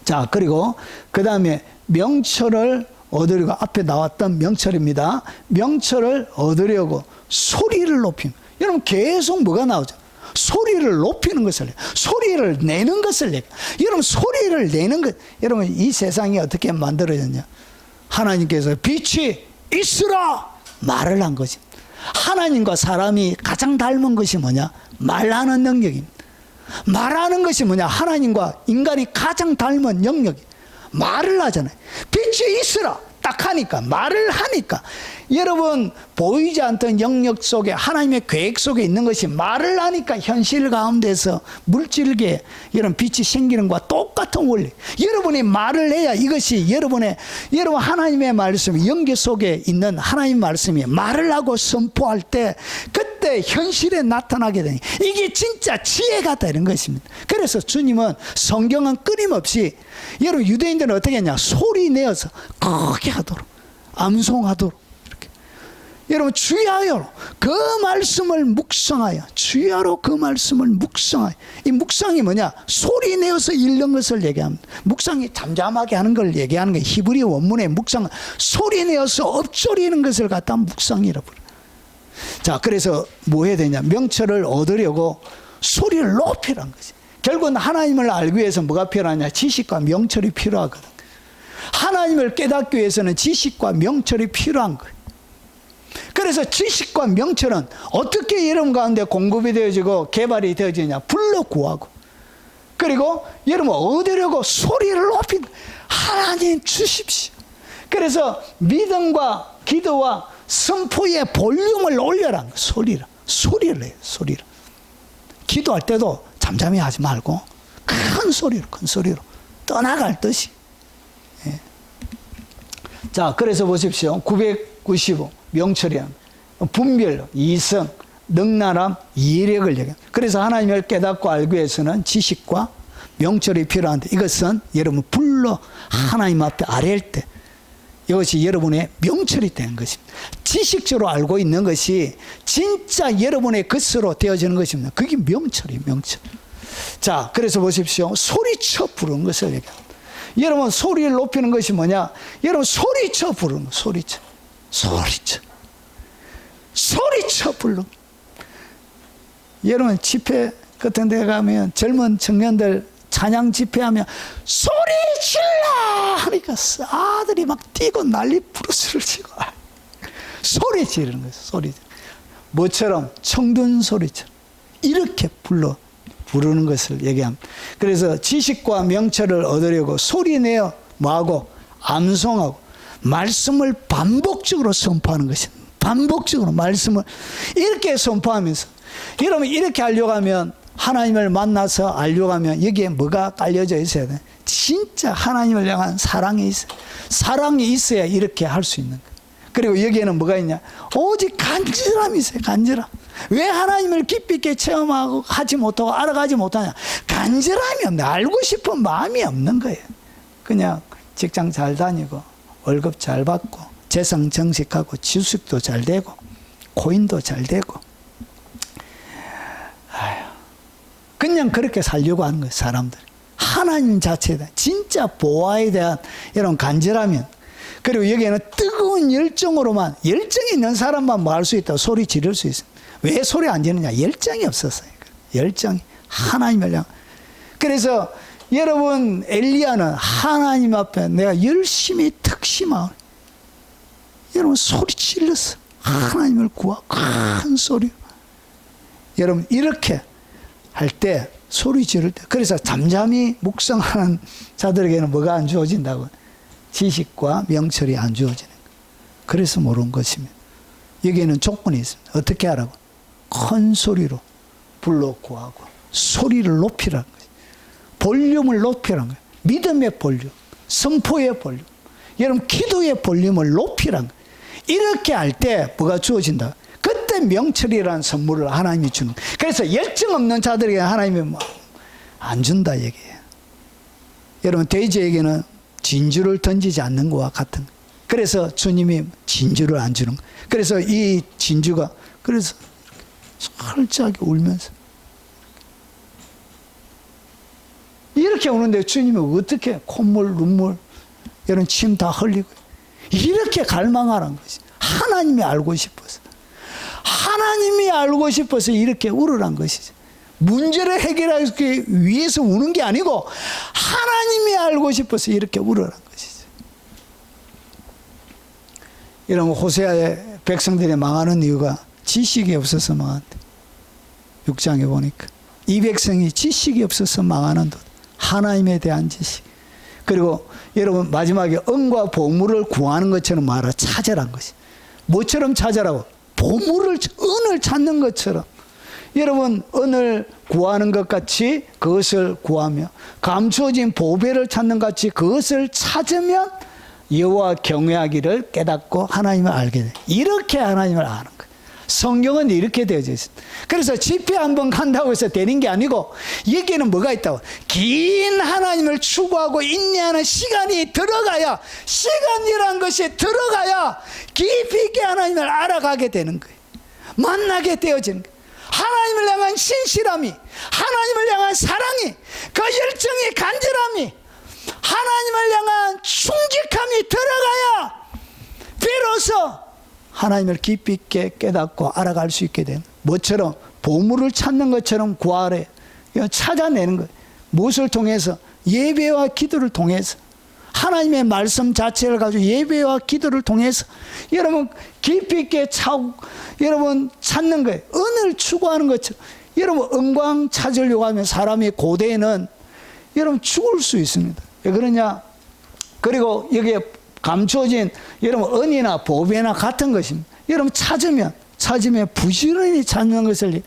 자, 그리고 그 다음에 명철을 얻으려고 앞에 나왔던 명철입니다. 명철을 얻으려고 소리를 높입니다. 여러분 계속 뭐가 나오죠? 소리를 높이는 것을, 소리를 내는 것을 얘기해요. 여러분 소리를 내는 것, 여러분 이 세상이 어떻게 만들어졌냐? 하나님께서 빛이 있으라 말을 한 것입니다. 하나님과 사람이 가장 닮은 것이 뭐냐? 말하는 능력입니다. 말하는 것이 뭐냐? 하나님과 인간이 가장 닮은 영역이 말을 하잖아요. 빛이 있으라 딱 하니까, 말을 하니까 여러분 보이지 않던 영역 속에 하나님의 계획 속에 있는 것이 말을 하니까 현실 가운데서 물질계 이런 빛이 생기는 것과 똑같은 원리. 여러분이 말을 해야 이것이 여러분 하나님의 말씀 영계 속에 있는 하나님의 말씀이 말을 하고 선포할 때 그때 현실에 나타나게 되니 이게 진짜 지혜가 되는 것입니다. 그래서 주님은 성경은 끊임없이 여러분 유대인들은 어떻게 했냐? 소리 내어서 크게 하도록 암송하도록 여러분 주야로 그 말씀을 묵상하여 주야로 그 말씀을 묵상하여 이 묵상이 뭐냐? 소리 내어서 읽는 것을 얘기합니다. 묵상이 잠잠하게 하는 걸 얘기하는 게 히브리 원문의 묵상은 소리 내어서 엎조리는 것을 갖다 묵상이라고 그래요. 자, 그래서 뭐 해야 되냐? 명철을 얻으려고 소리를 높이라는 거지. 결국은 하나님을 알기 위해서 뭐가 필요하냐? 지식과 명철이 필요하거든. 하나님을 깨닫기 위해서는 지식과 명철이 필요한 거예요. 그래서 지식과 명철은 어떻게 여러분 가운데 공급이 되어지고 개발이 되어지냐? 불러 구하고 그리고 여러분 얻으려고 소리를 높인 하나님 주십시오. 그래서 믿음과 기도와 선포의 볼륨을 올려라. 소리를 해요. 소리를. 기도할 때도 잠잠히 하지 말고 큰 소리로 떠나갈 듯이. 예. 자, 그래서 보십시오. 995 명철이야. 분별, 이성, 능란함, 이력을 얘기해요. 그래서 하나님을 깨닫고 알기 위해서는 지식과 명철이 필요한데 이것은 여러분 불러 하나님 앞에 아뢰일 때 이것이 여러분의 명철이 되는 것입니다. 지식적으로 알고 있는 것이 진짜 여러분의 것으로 되어지는 것입니다. 그게 명철이에요. 명철. 자, 그래서 보십시오. 소리쳐 부르는 것을 얘기합니다. 여러분 소리를 높이는 것이 뭐냐? 여러분 소리쳐 부르는 거. 소리쳐 부르는 거. 여러분 집회 같은 데 가면 젊은 청년들 찬양 집회하면 소리 질러 하니까 아들이 막 뛰고 난리 부르스를 치고 소리 지르는 거예요. 소리 뭐처럼 청둔 소리처럼 이렇게 부르는 것을 얘기합니다. 그래서 지식과 명철을 얻으려고 소리 내어 뭐하고 암송하고 말씀을 반복적으로 선포하는 것입니다. 반복적으로 말씀을 이렇게 선포하면서 여러분 이렇게 하려고 하면 하나님을 만나서 알려고 하면 여기에 뭐가 깔려져 있어야 돼? 진짜 하나님을 향한 사랑이 있어요. 사랑이 있어야 이렇게 할 수 있는 거예요. 그리고 여기에는 뭐가 있냐? 오직 간절함이 있어요. 간절함. 왜 하나님을 깊이 있게 체험하고 하지 못하고 알아가지 못하냐? 간절함이 없네. 알고 싶은 마음이 없는 거예요. 그냥 직장 잘 다니고 월급 잘 받고 재산 정식하고 주식도 잘 되고 코인도 잘 되고 그냥 그렇게 살려고 하는 거예요. 사람들이. 하나님 자체에 대한 진짜 보아에 대한 이런 간절하면 그리고 여기에는 뜨거운 열정으로만 열정이 있는 사람만 뭐 할 수 있다고 소리 지를 수 있어요. 왜 소리 안 지르냐? 열정이 없었어요. 열정이 하나님을 향. 그래서 여러분 엘리야는 하나님 앞에 내가 열심히 특심하고 여러분 소리 질렀어. 하나님을 구하고 큰 소리. 여러분 이렇게 할 때 소리 지를 때 그래서 잠잠히 묵상하는 자들에게는 뭐가 안 주어진다고? 지식과 명철이 안 주어지는 거예요. 그래서 모르는 것입니다. 여기에는 조건이 있습니다. 어떻게 하라고? 큰 소리로 불러 구하고 소리를 높이라는 거예요. 볼륨을 높이라는 거예요. 믿음의 볼륨, 선포의 볼륨. 여러분 기도의 볼륨을 높이란 거예요. 이렇게 할 때 뭐가 주어진다? 그때 명철이라는 선물을 하나님이 주는 거예요. 그래서 열정 없는 자들에게 하나님이 뭐 안 준다 얘기예요. 여러분 돼지에게는 진주를 던지지 않는 것과 같은 거예요. 그래서 주님이 진주를 안 주는 거예요. 그래서 이 진주가 그래서 철저하게 울면서 이렇게 우는데 주님이 어떻게 콧물 눈물 이런 침 다 흘리고 이렇게 갈망하라는 것이 하나님이 알고 싶어서 하나님이 알고 싶어서 이렇게 울으란 것이죠. 문제를 해결하기 위해서 우는 게 아니고 하나님이 알고 싶어서 이렇게 울으란 것이죠. 이런 호세아의 백성들이 망하는 이유가 지식이 없어서 망한다. 6장에 보니까 이 백성이 지식이 없어서 망하는 것. 하나님에 대한 지식. 그리고 여러분 마지막에 은과 보물을 구하는 것처럼 말하라. 찾으란 것이. 뭐처럼 찾으라고? 보물을 은을 찾는 것처럼. 여러분 은을 구하는 것 같이 그것을 구하며 감추어진 보배를 찾는 것 같이 그것을 찾으면 여호와 경외하기를 깨닫고 하나님을 알게 돼. 이렇게 하나님을 아는 거예요. 성경은 이렇게 되어져 있습니다. 그래서 집회 한번 간다고 해서 되는 게 아니고 여기에는 뭐가 있다고? 긴 하나님을 추구하고 인내하는 시간이 들어가야, 시간이란 것이 들어가야 깊이 있게 하나님을 알아가게 되는 거예요. 만나게 되어지는 거예요. 하나님을 향한 신실함이, 하나님을 향한 사랑이, 그 열정의 간절함이, 하나님을 향한 충직함이 들어가야 비로소 하나님을 깊이 있게 깨닫고 알아갈 수 있게 되는, 뭐처럼 보물을 찾는 것처럼 구하래. 찾아내는 거예요. 무엇을 통해서? 예배와 기도를 통해서, 하나님의 말씀 자체를 가지고 예배와 기도를 통해서 여러분 깊이 있게 여러분 찾는 거예요. 은을 추구하는 것처럼. 여러분 은광 찾으려고 하면 사람이 고대에는 여러분 죽을 수 있습니다. 왜 그러냐? 그리고 여기에 감추어진 여러분 은이나 보배나 같은 것입니다. 여러분 찾으면 부지런히 찾는 것을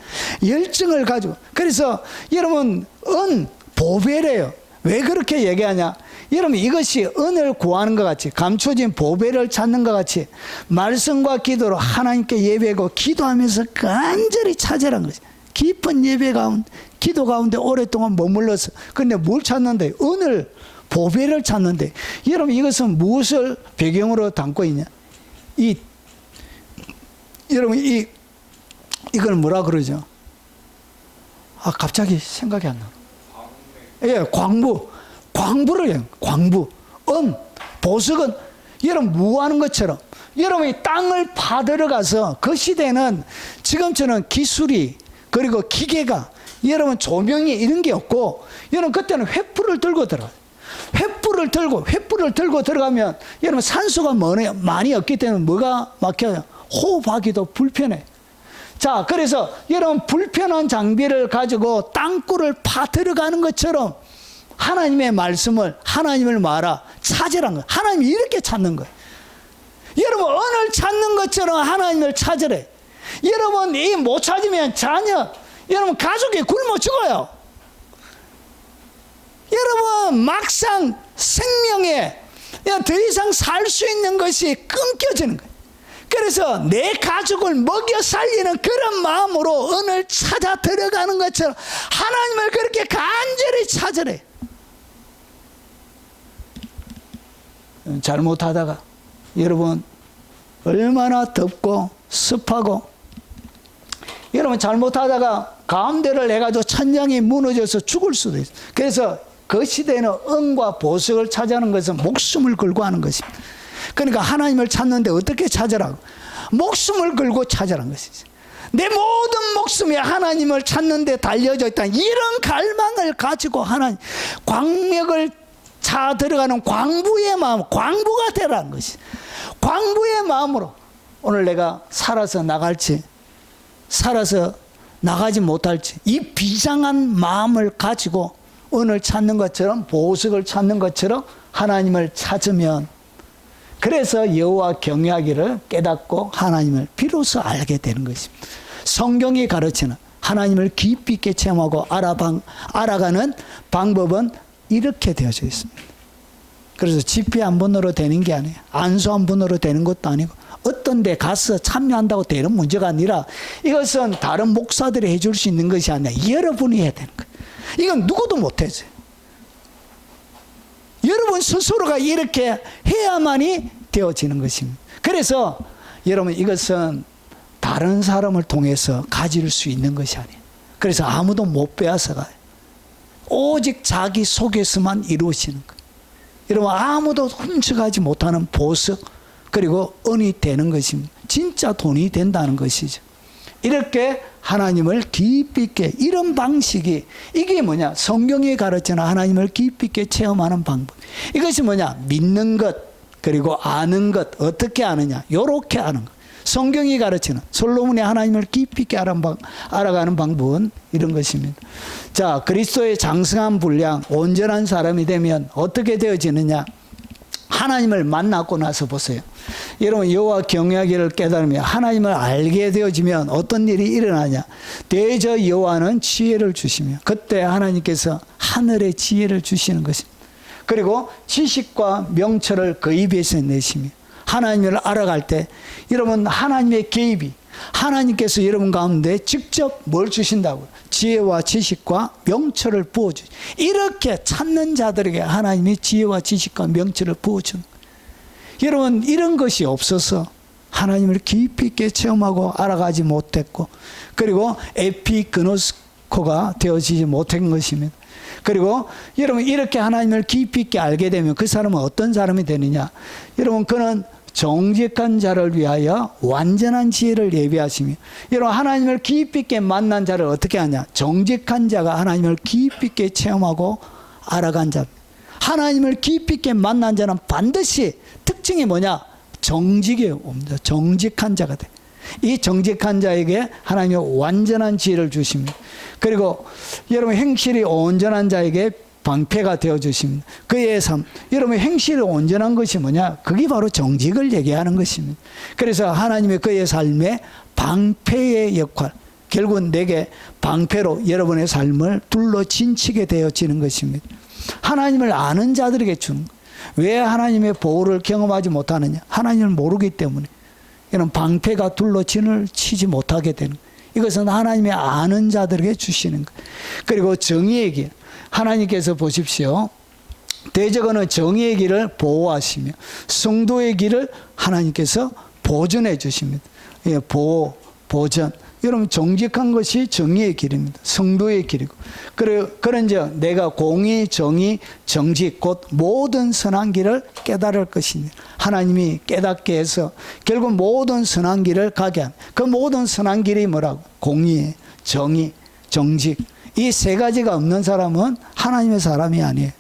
열정을 가지고. 그래서 여러분 은 보배래요. 왜 그렇게 얘기하냐? 여러분 이것이 은을 구하는 것 같이, 감춰진 보배를 찾는 것 같이 말씀과 기도로 하나님께 예배하고 기도하면서 간절히 찾으라는 것이. 깊은 예배 가운데, 기도 가운데 오랫동안 머물러서. 근데 뭘 찾는데? 은을, 보배를 찾는데. 여러분 이것은 무엇을 배경으로 담고 있냐? 여러분 이걸 뭐라 그러죠? 갑자기 생각이 안 나. 예, 광부를 해요. 광부. 보석은 여러분 무하는 것처럼 여러분이 땅을 파들어가서, 그 시대는 지금처럼 기술이 그리고 기계가 여러분 조명이 이런 게 없고, 여러분 그때는 횃불을 들고 들어가요. 횃불을 들고 들어가면 여러분 산소가 많이 없기 때문에 뭐가 막혀요? 호흡하기도 불편해. 자, 그래서 여러분 불편한 장비를 가지고 땅굴을 파 들어가는 것처럼 하나님의 말씀을, 하나님을 찾으라는 거예요. 하나님이 이렇게 찾는 거예요. 여러분 은을 찾는 것처럼 하나님을 찾으래. 여러분 이 못 찾으면 자녀, 여러분 가족이 굶어 죽어요. 여러분 막상 생명에 더 이상 살 수 있는 것이 끊겨지는 거예요. 그래서 내 가족을 먹여 살리는 그런 마음으로 은을 찾아 들어가는 것처럼 하나님을 그렇게 간절히 찾으래. 잘못하다가 여러분 얼마나 덥고 습하고, 여러분 잘못하다가 가운데를 해가지고 천장이 무너져서 죽을 수도 있어요. 그래서 그 시대에는 은과 보석을 찾아하는 것은 목숨을 걸고 하는 것입니다. 그러니까 하나님을 찾는데 어떻게 찾으라고? 목숨을 걸고 찾으라는 것이지. 내 모든 목숨이 하나님을 찾는 데 달려져 있다. 이런 갈망을 가지고 하나님, 광맥을 차 들어가는 광부의 마음, 광부가 되라는 것이. 광부의 마음으로 오늘 내가 살아서 나갈지, 살아서 나가지 못할지, 이 비장한 마음을 가지고 은을 찾는 것처럼, 보석을 찾는 것처럼 하나님을 찾으면, 그래서 여호와 경외하기를 깨닫고 하나님을 비로소 알게 되는 것입니다. 성경이 가르치는 하나님을 깊이 있게 체험하고 알아가는 방법은 이렇게 되어져 있습니다. 그래서 집회 한 번으로 되는 게 아니에요. 안수 한 번으로 되는 것도 아니고 어떤 데 가서 참여한다고 되는 문제가 아니라 이것은 다른 목사들이 해줄 수 있는 것이 아니라 여러분이 해야 되는 거예요. 이건 누구도 못해줘요. 여러분 스스로가 이렇게 해야만이 되어지는 것입니다. 그래서 여러분 이것은 다른 사람을 통해서 가질 수 있는 것이 아니에요. 그래서 아무도 못 빼앗아가요. 오직 자기 속에서만 이루어지는 거예요. 여러분 아무도 훔쳐가지 못하는 보석 그리고 은이 되는 것입니다. 진짜 돈이 된다는 것이죠. 이렇게 하나님을 깊이 있게 이런 방식이 이게 뭐냐? 성경이 가르치는 하나님을 깊이 있게 체험하는 방법. 이것이 뭐냐? 믿는 것 그리고 아는 것 어떻게 아느냐? 요렇게 아는 것. 성경이 가르치는 솔로몬이 하나님을 깊이 있게 알아가는 방법은 이런 것입니다. 자, 그리스도의 장성한 분량 온전한 사람이 되면 어떻게 되어지느냐? 하나님을 만나고 나서 보세요. 여러분 여호와 경외하기를 깨달으며 하나님을 알게 되어지면 어떤 일이 일어나냐? 대저 여호와는 지혜를 주시며 그때 하나님께서 하늘의 지혜를 주시는 것입니다. 그리고 지식과 명철을 그 입에서 내시며 하나님을 알아갈 때 여러분 하나님의 개입이 하나님께서 여러분 가운데 직접 뭘 주신다고요? 지혜와 지식과 명철을 부어주죠. 이렇게 찾는 자들에게 하나님이 지혜와 지식과 명철을 부어주는 거예요. 여러분 이런 것이 없어서 하나님을 깊이 있게 체험하고 알아가지 못했고 그리고 에피그노스코가 되어지지 못한 것입니다. 그리고 여러분 이렇게 하나님을 깊이 있게 알게 되면 그 사람은 어떤 사람이 되느냐? 여러분 그는 정직한 자를 위하여 완전한 지혜를 예비하시며 여러분 하나님을 깊이 있게 만난 자를 어떻게 하냐? 정직한 자가 하나님을 깊이 있게 체험하고 알아간 자. 하나님을 깊이 있게 만난 자는 반드시 특징이 뭐냐? 정직이 옵니다. 정직한 자가 돼. 이 정직한 자에게 하나님의 완전한 지혜를 주십니다. 그리고 여러분 행실이 온전한 자에게 방패가 되어주십니다. 그의 삶. 여러분 행실이 온전한 것이 뭐냐? 그게 바로 정직을 얘기하는 것입니다. 그래서 하나님의 그의 삶에 방패의 역할. 결국은 내게 방패로 여러분의 삶을 둘러 진치게 되어지는 것입니다. 하나님을 아는 자들에게 주는 거예요. 왜 하나님의 보호를 경험하지 못하느냐? 하나님을 모르기 때문에. 이런 방패가 둘러 진을 치지 못하게 되는 거예요. 이것은 하나님의 아는 자들에게 주시는 거예요. 그리고 정의의 길. 하나님께서 보십시오. 대적은 정의의 길을 보호하시며 성도의 길을 하나님께서 보존해 주십니다. 예, 보호, 보존. 여러분 정직한 것이 정의의 길입니다. 성도의 길이고. 그런즉 내가 공의, 정의, 정직 곧 모든 선한 길을 깨달을 것입니다. 하나님이 깨닫게 해서 결국 모든 선한 길을 가게 한 그 모든 선한 길이 뭐라고? 공의, 정의, 정직. 이 세 가지가 없는 사람은 하나님의 사람이 아니에요.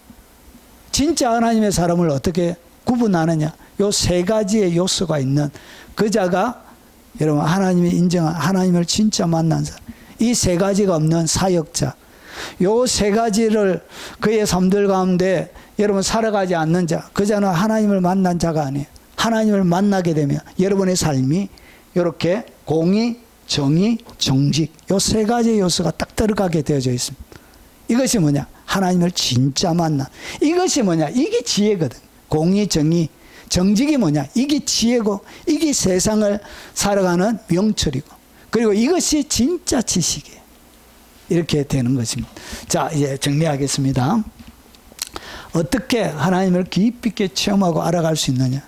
진짜 하나님의 사람을 어떻게 구분하느냐? 요 세 가지의 요소가 있는 그 자가 여러분 하나님이 인정한 하나님을 진짜 만난 사람. 이 세 가지가 없는 사역자. 요 세 가지를 그의 삶들 가운데 여러분 살아가지 않는 자. 그 자는 하나님을 만난 자가 아니에요. 하나님을 만나게 되면 여러분의 삶이 이렇게 공의, 정의, 정직 요 세 가지 요소가 딱 들어가게 되어져 있습니다. 이것이 뭐냐? 하나님을 진짜 만나. 이것이 뭐냐? 이게 지혜거든. 공의, 정의, 정직이 뭐냐? 이게 지혜고 이게 세상을 살아가는 명철이고 그리고 이것이 진짜 지식이에요. 이렇게 되는 것입니다. 자, 이제 정리하겠습니다. 어떻게 하나님을 깊이 있게 체험하고 알아갈 수 있느냐?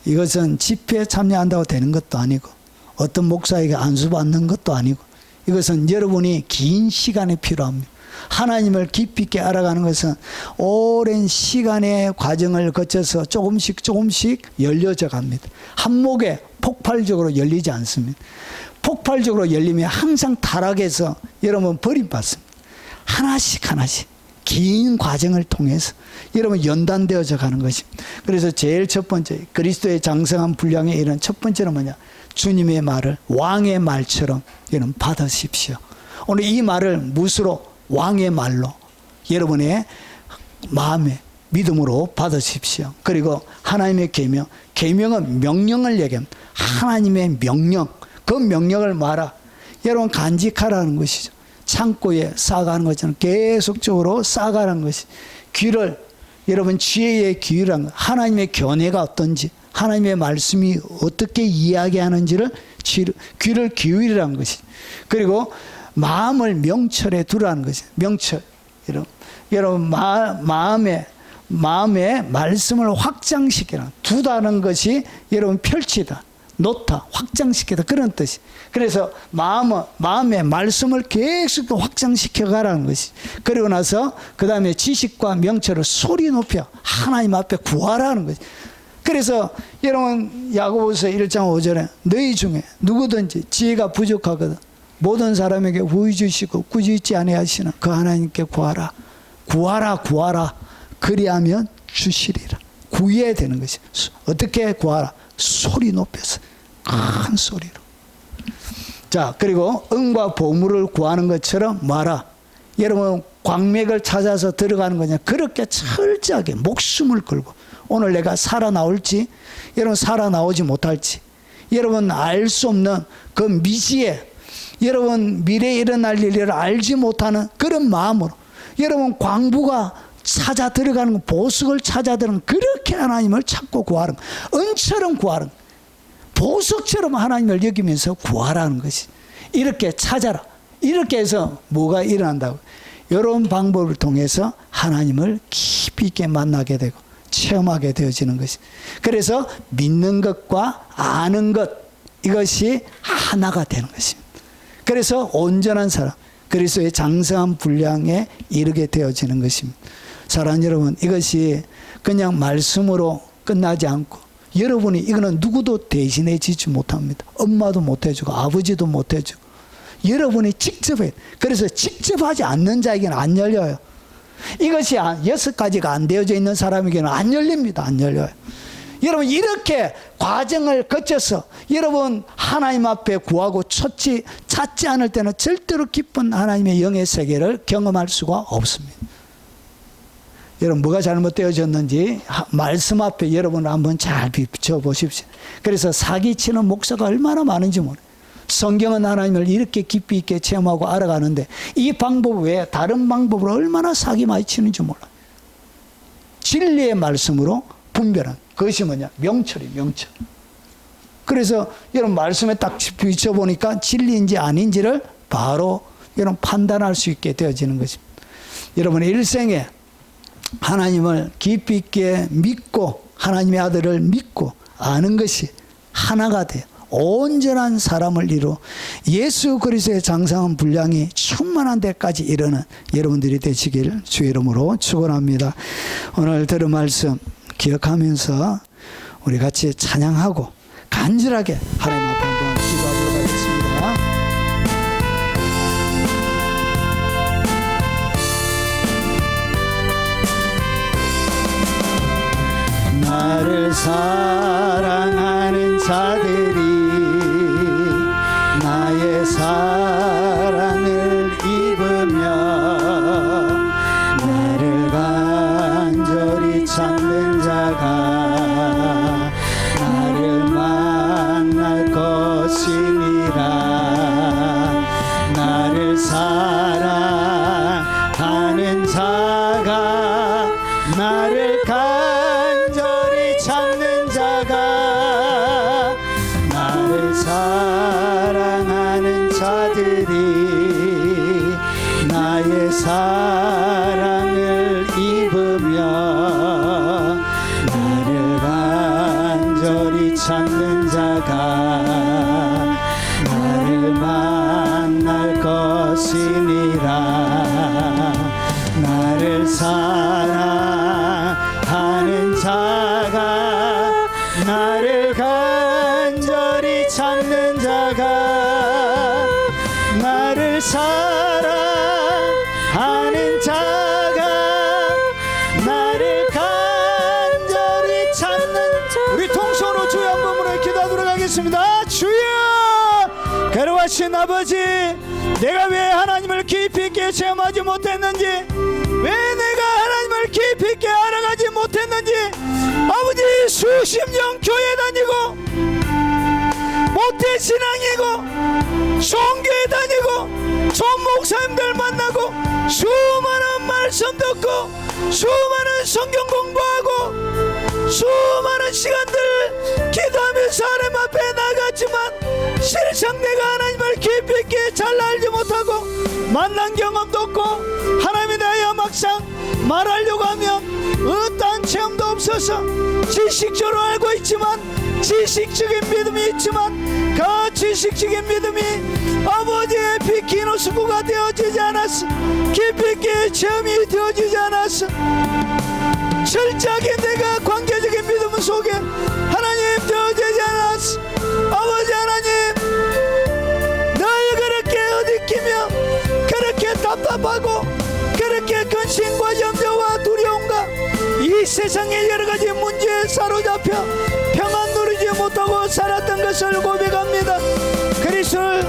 이것은 집회에 참여한다고 되는 것도 아니고 어떤 목사에게 안수받는 것도 아니고 이것은 여러분이 긴 시간이 필요합니다. 하나님을 깊이 있게 알아가는 것은 오랜 시간의 과정을 거쳐서 조금씩 열려져 갑니다. 한목에 폭발적으로 열리지 않습니다. 폭발적으로 열리면 항상 타락해서 여러분 버림받습니다. 하나씩 긴 과정을 통해서 여러분 연단되어져 가는 것입니다. 그래서 제일 첫 번째 그리스도의 장성한 분량에 이른 첫 번째는 뭐냐? 주님의 말을 왕의 말처럼 여러분 받으십시오. 오늘 이 말을 무수로 왕의 말로 여러분의 마음에 믿음으로 받으십시오. 그리고 하나님의 계명, 계명은 명령을 얘기합니다. 하나님의 명령, 그 명령을 말아. 여러분 간직하라는 것이죠. 창고에 쌓아가는 것처럼 계속적으로 쌓아가는 것이 귀를 여러분 지혜의 귀란 것, 하나님의 견해가 어떤지, 하나님의 말씀이 어떻게 이야기하는지를 귀를 기울이라는 것이. 그리고 마음을 명철에 두라는 것이. 명철. 여러분 마음에 말씀을 확장시키라. 두다는 것이 여러분 펼치다, 놓다, 확장시키다, 그런 뜻이. 그래서 마음의 말씀을 계속 확장시켜 가라는 것이. 그리고 나서 그 다음에 지식과 명철을 소리 높여 하나님 앞에 구하라는 것이. 그래서 여러분 야고보서 1장 5절에 너희 중에 누구든지 지혜가 부족하거든 모든 사람에게 후히 주시고 꾸짖지 아니하시는 그 하나님께 구하라. 구하라. 그리하면 주시리라. 구해야 되는 것이. 어떻게 구하라? 소리 높여서, 큰 소리로. 자, 그리고 은과 보물을 구하는 것처럼 뭐하라? 여러분 광맥을 찾아서 들어가는 거냐? 그렇게 철저하게 목숨을 걸고 오늘 내가 살아나올지, 여러분 살아나오지 못할지, 여러분 알 수 없는 그 미지에, 여러분 미래에 일어날 일을 알지 못하는 그런 마음으로, 여러분 광부가 찾아 들어가는 거, 보석을 찾아 들어가는, 그렇게 하나님을 찾고 구하는, 은처럼 구하는, 보석처럼 하나님을 여기면서 구하라는 것이. 이렇게 찾아라. 이렇게 해서 뭐가 일어난다고? 이런 방법을 통해서 하나님을 깊이 있게 만나게 되고 체험하게 되어지는 것이. 그래서 믿는 것과 아는 것, 이것이 하나가 되는 것입니다. 그래서 온전한 사람, 그리스도의 장성한 분량에 이르게 되어지는 것입니다. 사랑하는 여러분, 이것이 그냥 말씀으로 끝나지 않고, 여러분이 이거는 누구도 대신해 주지 못합니다. 엄마도 못 해주고 아버지도 못 해주고, 여러분이 직접 해. 그래서 직접 하지 않는 자에게는 안 열려요. 이것이 6가지가 안 되어져 있는 사람에게는 안 열립니다. 안 열려요. 여러분 이렇게 과정을 거쳐서 여러분 하나님 앞에 구하고 찾지 않을 때는 절대로 기쁜 하나님의 영의 세계를 경험할 수가 없습니다. 여러분 뭐가 잘못되어졌는지 말씀 앞에 여러분 한번 잘 비춰보십시오. 그래서 사기치는 목사가 얼마나 많은지 모르겠어요. 성경은 하나님을 이렇게 깊이 있게 체험하고 알아가는데 이 방법 외에 다른 방법으로 얼마나 사기 많이 치는지 몰라요. 진리의 말씀으로 분별한 그것이 뭐냐? 명철이 명철. 그래서 여러분 말씀에 딱 비춰보니까 진리인지 아닌지를 바로 여러분 판단할 수 있게 되어지는 것입니다. 여러분 일생에 하나님을 깊이 있게 믿고 하나님의 아들을 믿고 아는 것이 하나가 돼요. 온전한 사람을 이루어 예수 그리스도의 장성한 분량이 충만한 데까지 이르는 여러분들이 되시기를 주의 이름으로 축원합니다. 오늘 들은 말씀 기억하면서 우리 같이 찬양하고 간절하게 하나님 앞에 한번 기도하도록 하겠습니다. 나를 사랑하는 자들이 나의 사랑을 입으며 나를 간절히 찾는 자가 나를 만날 것이니라. 나를 사랑하는 자가 나를 간절히 찾는 자가 나를 사랑하는 자들이 나의 사랑을 입으며 나를 간절히 찾는 자가 나를 만날 것이니라. 나를 사랑하는 자가 나를 간절히 찾는 자가 나를 사랑하는 자가 나를 간절히 찾는 자. 우리 통성으로 주여 한 번으로 기도하도록 하겠습니다. 주여, 거룩하신 아버지, 내가 왜 하나님을 깊이 있게 체험하지 못했는지, 왜 내가 하나님을 깊이 있게 알아가지 못했는지, 아버지 수십 년 교회 다니고 모태 신앙이고 종교에 다니고 좋은 목사님들 만나고 수많은 말씀 듣고 수많은 성경 공부하고 수많은 시간들 기도하면서 하나님 앞에 나갔지만 실상 내가 하나님을 깊이 있게 잘 알지 못하고 만난 경험도 없고 하나님에 대하여 막상 말하려고 하면 어떠한 체험도 없어서 지식적으로 알고 있지만 지식적인 믿음이 있지만 그 지식적인 믿음이 아버지의 비키노 수구가 되어지지 않았어. 깊이 있게 체험이 되어지지 않았어. 철저하게 내가 관계적인 믿음 속에 하나님 되어지지 않았어. 아버지 하나님 늘 그렇게 어디끼며 그렇게 답답하고 그렇게 근심과 염려와 두려움과 이 세상의 여러가지 문제에 사로잡혀 평안 누리지 못하고 살았던 것을 고백합니다. 그리스도를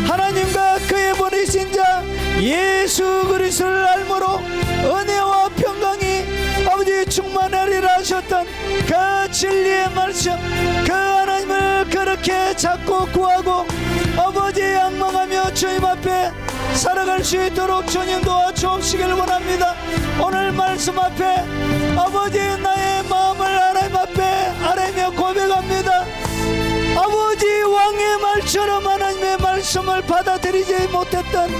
하나님과 그의 보내신 자 예수 그리스도를 알므로 은혜와 평강이 아버지 충만하리라 하셨던 그 진리의 말씀 그 하나님을 그렇게 찾고 구하고 아버지의仰望하며 주님 앞에 살아갈 수 있도록 주님 도와주옵시길 원합니다. 오늘 말씀 앞에 아버지 나의 마음을 하나님 앞에 아뢰며 고백합니다. 아버지 왕의 말처럼 하나님의 말씀을 받아들이지 못했던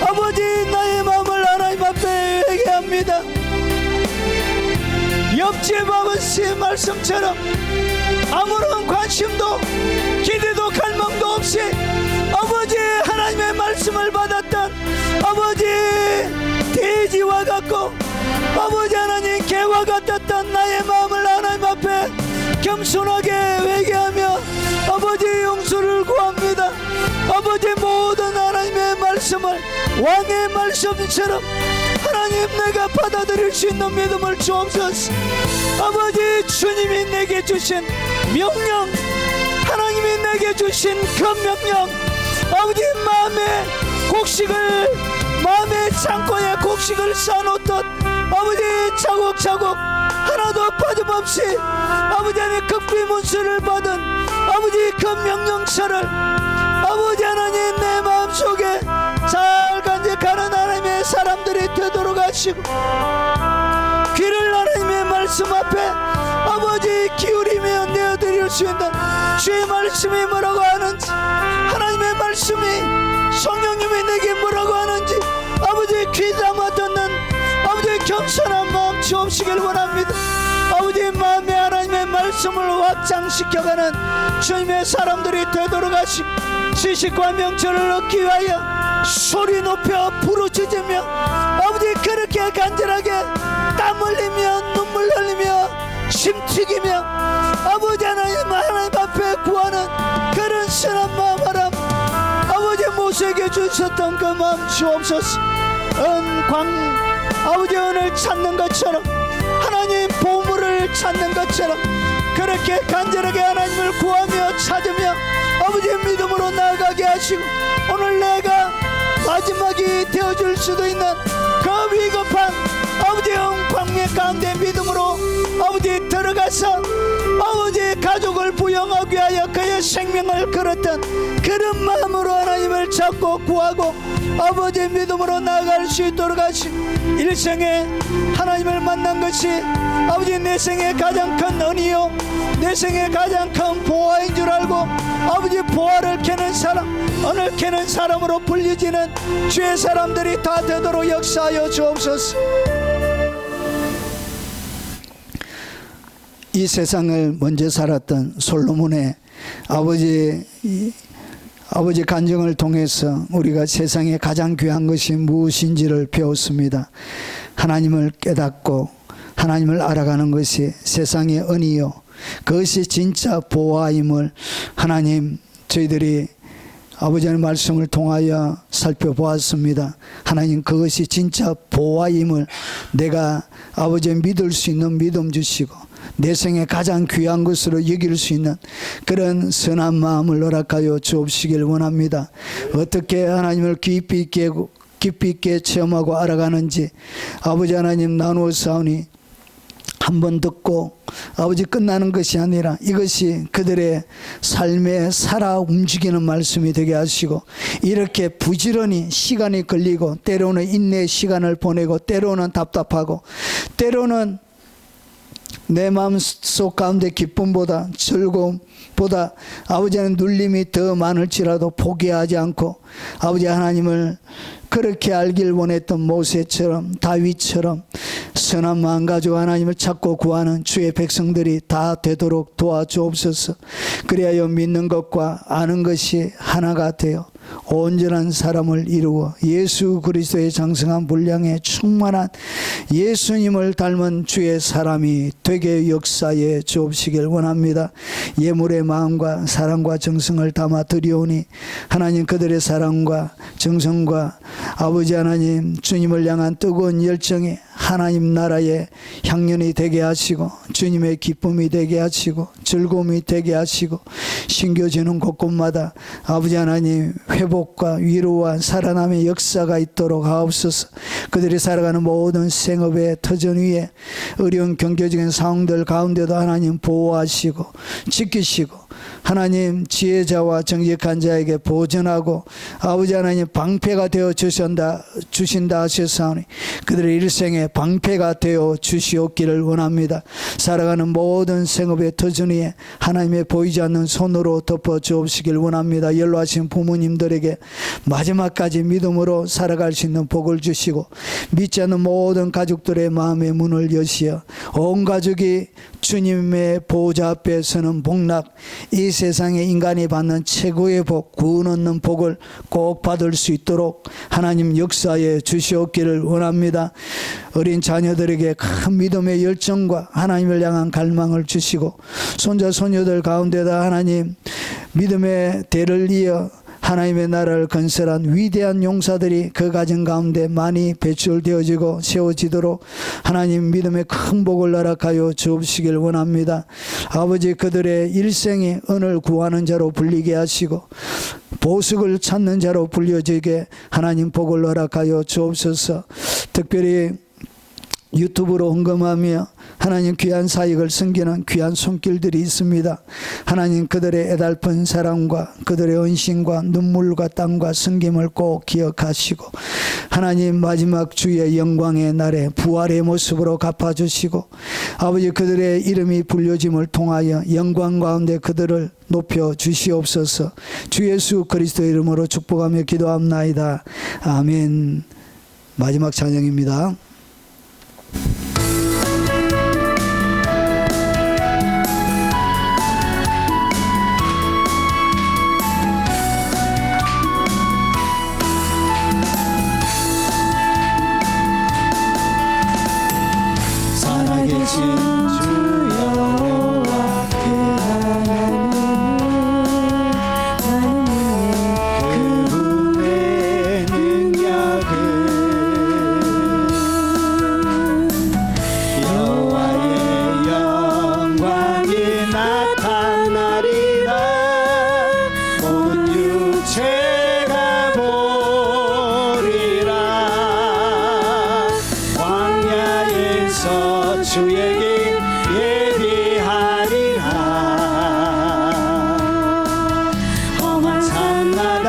아버지 나의 마음을 하나님 앞에 회개합니다. 옆집 아버지의 말씀처럼 아무런 관심도 기대도 갈망도 없이 아버지 하나님의 말씀을 받았던 아버지 돼지와 같고 아버지 하나님 개와 같았던 나의 마음을 하나님 앞에 겸손하게 회개하며 아버지 용서를 구합니다. 아버지 모든 하나님의 말씀을 왕의 말씀처럼 하나님 내가 받아들일 수 있는 믿음을 주옵소서. 아버지 주님이 내게 주신 명령 하나님이 내게 주신 그 명령 아버지 마음의 곡식을 마음의 창고에 곡식을 쌓아놓듯 아버지 차곡차곡 하나도 빠짐없이 아버지 하나님 급비문수를 받은 아버지 그 명령서를 아버지 하나님 내 마음속에 잘 간직하는 하나님의 사람들이 되도록 하시고 귀를 하나님의 말씀 앞에 아버지 기울이며 내어드릴 수 있는 주의 말씀이 뭐라고 하는지 하나님의 말씀이 성령님이 내게 뭐라고 하는지 아버지 귀 담아 듣는 아버지 겸손한 마음 주옵시길 원합니다. 아버지 마음에 하나님의 말씀을 확장시켜가는 주님의 사람들이 되도록 하시고 지식과 명철을 얻기 위하여 소리 높여 부르짖으며 아버지 그렇게 간절하게 땀 흘리며 눈물 흘리며 심튀기며 아버지 하나님 앞에 구하는 그런 선한 마음 하람 아버지 모세에게 주셨던 그 마음 주옵소서. 아버지 은을 찾는 것처럼 하나님 보물을 찾는 것처럼 그렇게 간절하게 하나님을 구하며 찾으며 아버지의 믿음으로 나아가게 하시고 오늘 내가 마지막이 되어줄 수도 있는 그 위급한 아버지의 광야 가운데 믿음으로 아버지 들어가서 아버지의 가족을 부양하기 위하여 그의 생명을 걸었던 그런 마음으로 하나님을 찾고 구하고 아버지의 믿음으로 나아갈 수 있도록 하시고 일생에 하나님을 만난 것이 아버지 내 생의 가장 큰 은혜요 내 생의 가장 큰 보화인 줄 알고 아버지 보화를 캐는 사람 은을 캐는 사람으로 불리지는 주의 사람들이 다 되도록 역사하여 주옵소서. 이 세상을 먼저 살았던 솔로몬의 아버지 간증을 통해서 우리가 세상에 가장 귀한 것이 무엇인지를 배웠습니다. 하나님을 깨닫고 하나님을 알아가는 것이 세상의 은이요 그것이 진짜 보화임을 하나님 저희들이 아버지의 말씀을 통하여 살펴보았습니다. 하나님 그것이 진짜 보화임을 내가 아버지 믿을 수 있는 믿음 주시고 내 생에 가장 귀한 것으로 여길 수 있는 그런 선한 마음을 허락하여 주옵시길 원합니다. 어떻게 하나님을 깊이 있게 체험하고 알아가는지 아버지 하나님 나누어 싸우니 한 번 듣고 아버지 끝나는 것이 아니라 이것이 그들의 삶에 살아 움직이는 말씀이 되게 하시고, 이렇게 부지런히 시간이 걸리고 때로는 인내의 시간을 보내고 때로는 답답하고 때로는 내 마음속 가운데 기쁨보다 즐거움보다 아버지는 눌림이 더 많을지라도 포기하지 않고 아버지 하나님을 그렇게 알길 원했던 모세처럼 다윗처럼 선한 마음 가지고 하나님을 찾고 구하는 주의 백성들이 다 되도록 도와주옵소서. 그리하여 믿는 것과 아는 것이 하나가 되어 온전한 사람을 이루어 예수 그리스도의 장성한 분량에 충만한 예수님을 닮은 주의 사람이 되게 역사해 주옵시길 원합니다. 예물의 마음과 사랑과 정성을 담아 드리오니 하나님 그들의 사랑과 정성과 아버지 하나님 주님을 향한 뜨거운 열정이 하나님 나라의 향연이 되게 하시고 주님의 기쁨이 되게 하시고 즐거움이 되게 하시고 신겨지는 곳곳마다 아버지 하나님 회복과 위로와 살아남의 역사가 있도록 하옵소서. 그들이 살아가는 모든 생업의 터전 위에 어려운 경제적인 상황들 가운데도 하나님 보호하시고 지키시고 하나님 지혜자와 정직한 자에게 보전하고 아버지 하나님 방패가 되어 주신다 하셨사오니 그들의 일생에 방패가 되어 주시옵기를 원합니다. 살아가는 모든 생업의 터전 위에 하나님의 보이지 않는 손으로 덮어 주옵시길 원합니다. 연로하신 부모님들에게 마지막까지 믿음으로 살아갈 수 있는 복을 주시고 믿지 않는 모든 가족들의 마음의 문을 여시어 온 가족이 주님의 보호자 앞에 서는 복락, 이 세상에 인간이 받는 최고의 복, 구원 얻는 복을 꼭 받을 수 있도록 하나님 역사에 주시옵기를 원합니다. 어린 자녀들에게 큰 믿음의 열정과 하나님을 향한 갈망을 주시고 손자 소녀들 가운데다 하나님 믿음의 대를 이어 하나님의 나라를 건설한 위대한 용사들이 그 가정 가운데 많이 배출되어지고 세워지도록 하나님 믿음의 큰 복을 허락하여 주옵시길 원합니다. 아버지 그들의 일생이 은을 구하는 자로 불리게 하시고 보석을 찾는 자로 불려지게 하나님 복을 허락하여 주옵소서. 특별히 유튜브로 헌금하며 하나님 귀한 사역을 섬기는 귀한 손길들이 있습니다. 하나님 그들의 애달픈 사랑과 그들의 헌신과 눈물과 땀과 섬김을 꼭 기억하시고 하나님 마지막 주의 영광의 날에 부활의 모습으로 갚아주시고 아버지 그들의 이름이 불려짐을 통하여 영광 가운데 그들을 높여 주시옵소서. 주 예수 그리스도의 이름으로 축복하며 기도합나이다. 아멘. 마지막 찬양입니다. 살아계신 주 여호와 그분의 능력은 여호와의 영광이 나타나리라. 모든 육체가 보리라. 광야에서 주의 길 예비하리라. 험한 산마다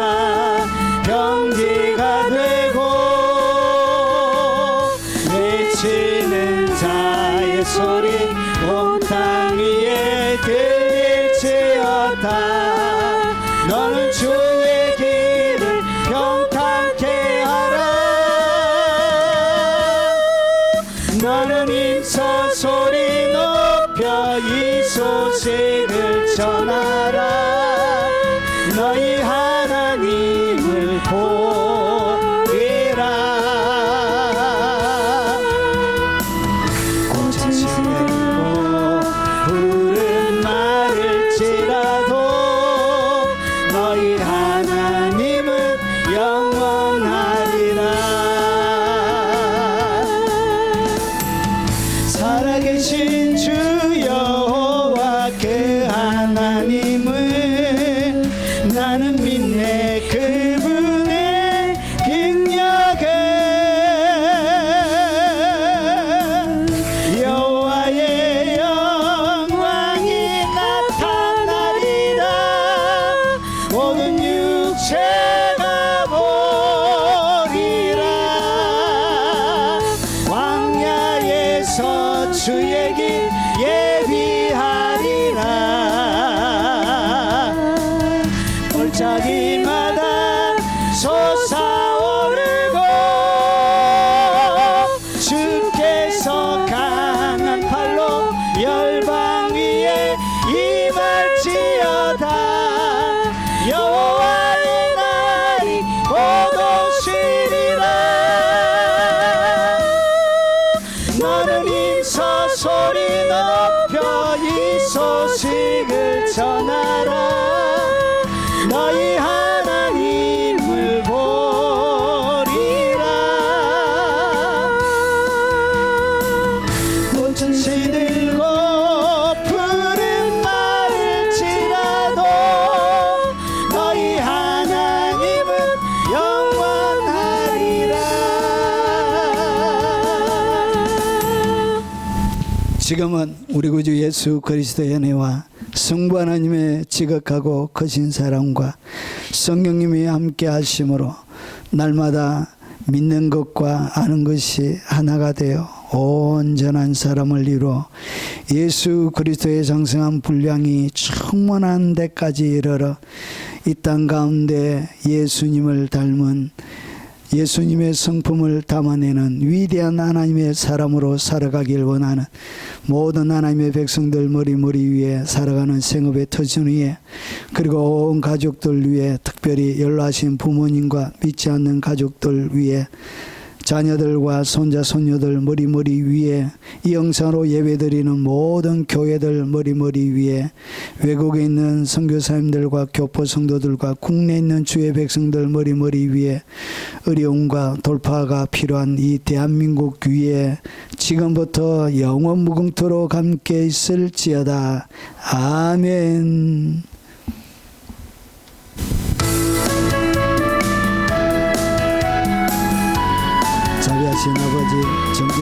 평지가 되고 외치는 자의 소리 온 땅 위에 들릴지어다. 너는 주의 길을 평탄케 하라. 너는 인서 소리 높여 이 소식을 전하라. 너희 하나님을 보리라. 꽃은 시들고 푸른 마를지라도 너희 하나님은 영원하리라. 살아계신 주 여호와 그 하나님을 나는 믿네. 그분의 지금은 우리 구주 예수 그리스도의 은혜와 성부 하나님의 지극하고 크신 사랑과 성령님이 함께 하심으로 날마다 믿는 것과 아는 것이 하나가 되어 온전한 사람을 이루어 예수 그리스도의 장성한 분량이 충만한 데까지 이르러 이 땅 가운데 예수님을 닮은 예수님의 성품을 담아내는 위대한 하나님의 사람으로 살아가길 원하는 모든 하나님의 백성들 머리 위에 살아가는 생업의 터전 위에 그리고 온 가족들 위에 특별히 연로하신 부모님과 믿지 않는 가족들 위에 자녀들과 손자 손녀들 머리 위에 이 영상으로 예배드리는 모든 교회들 머리 위에 외국에 있는 선교사님들과 교포 성도들과 국내에 있는 주의 백성들 머리 위에 어려움과 돌파가 필요한 이 대한민국 위에 지금부터 영원 무궁토록 함께 있을지어다. 아멘. 자비하신 아버지,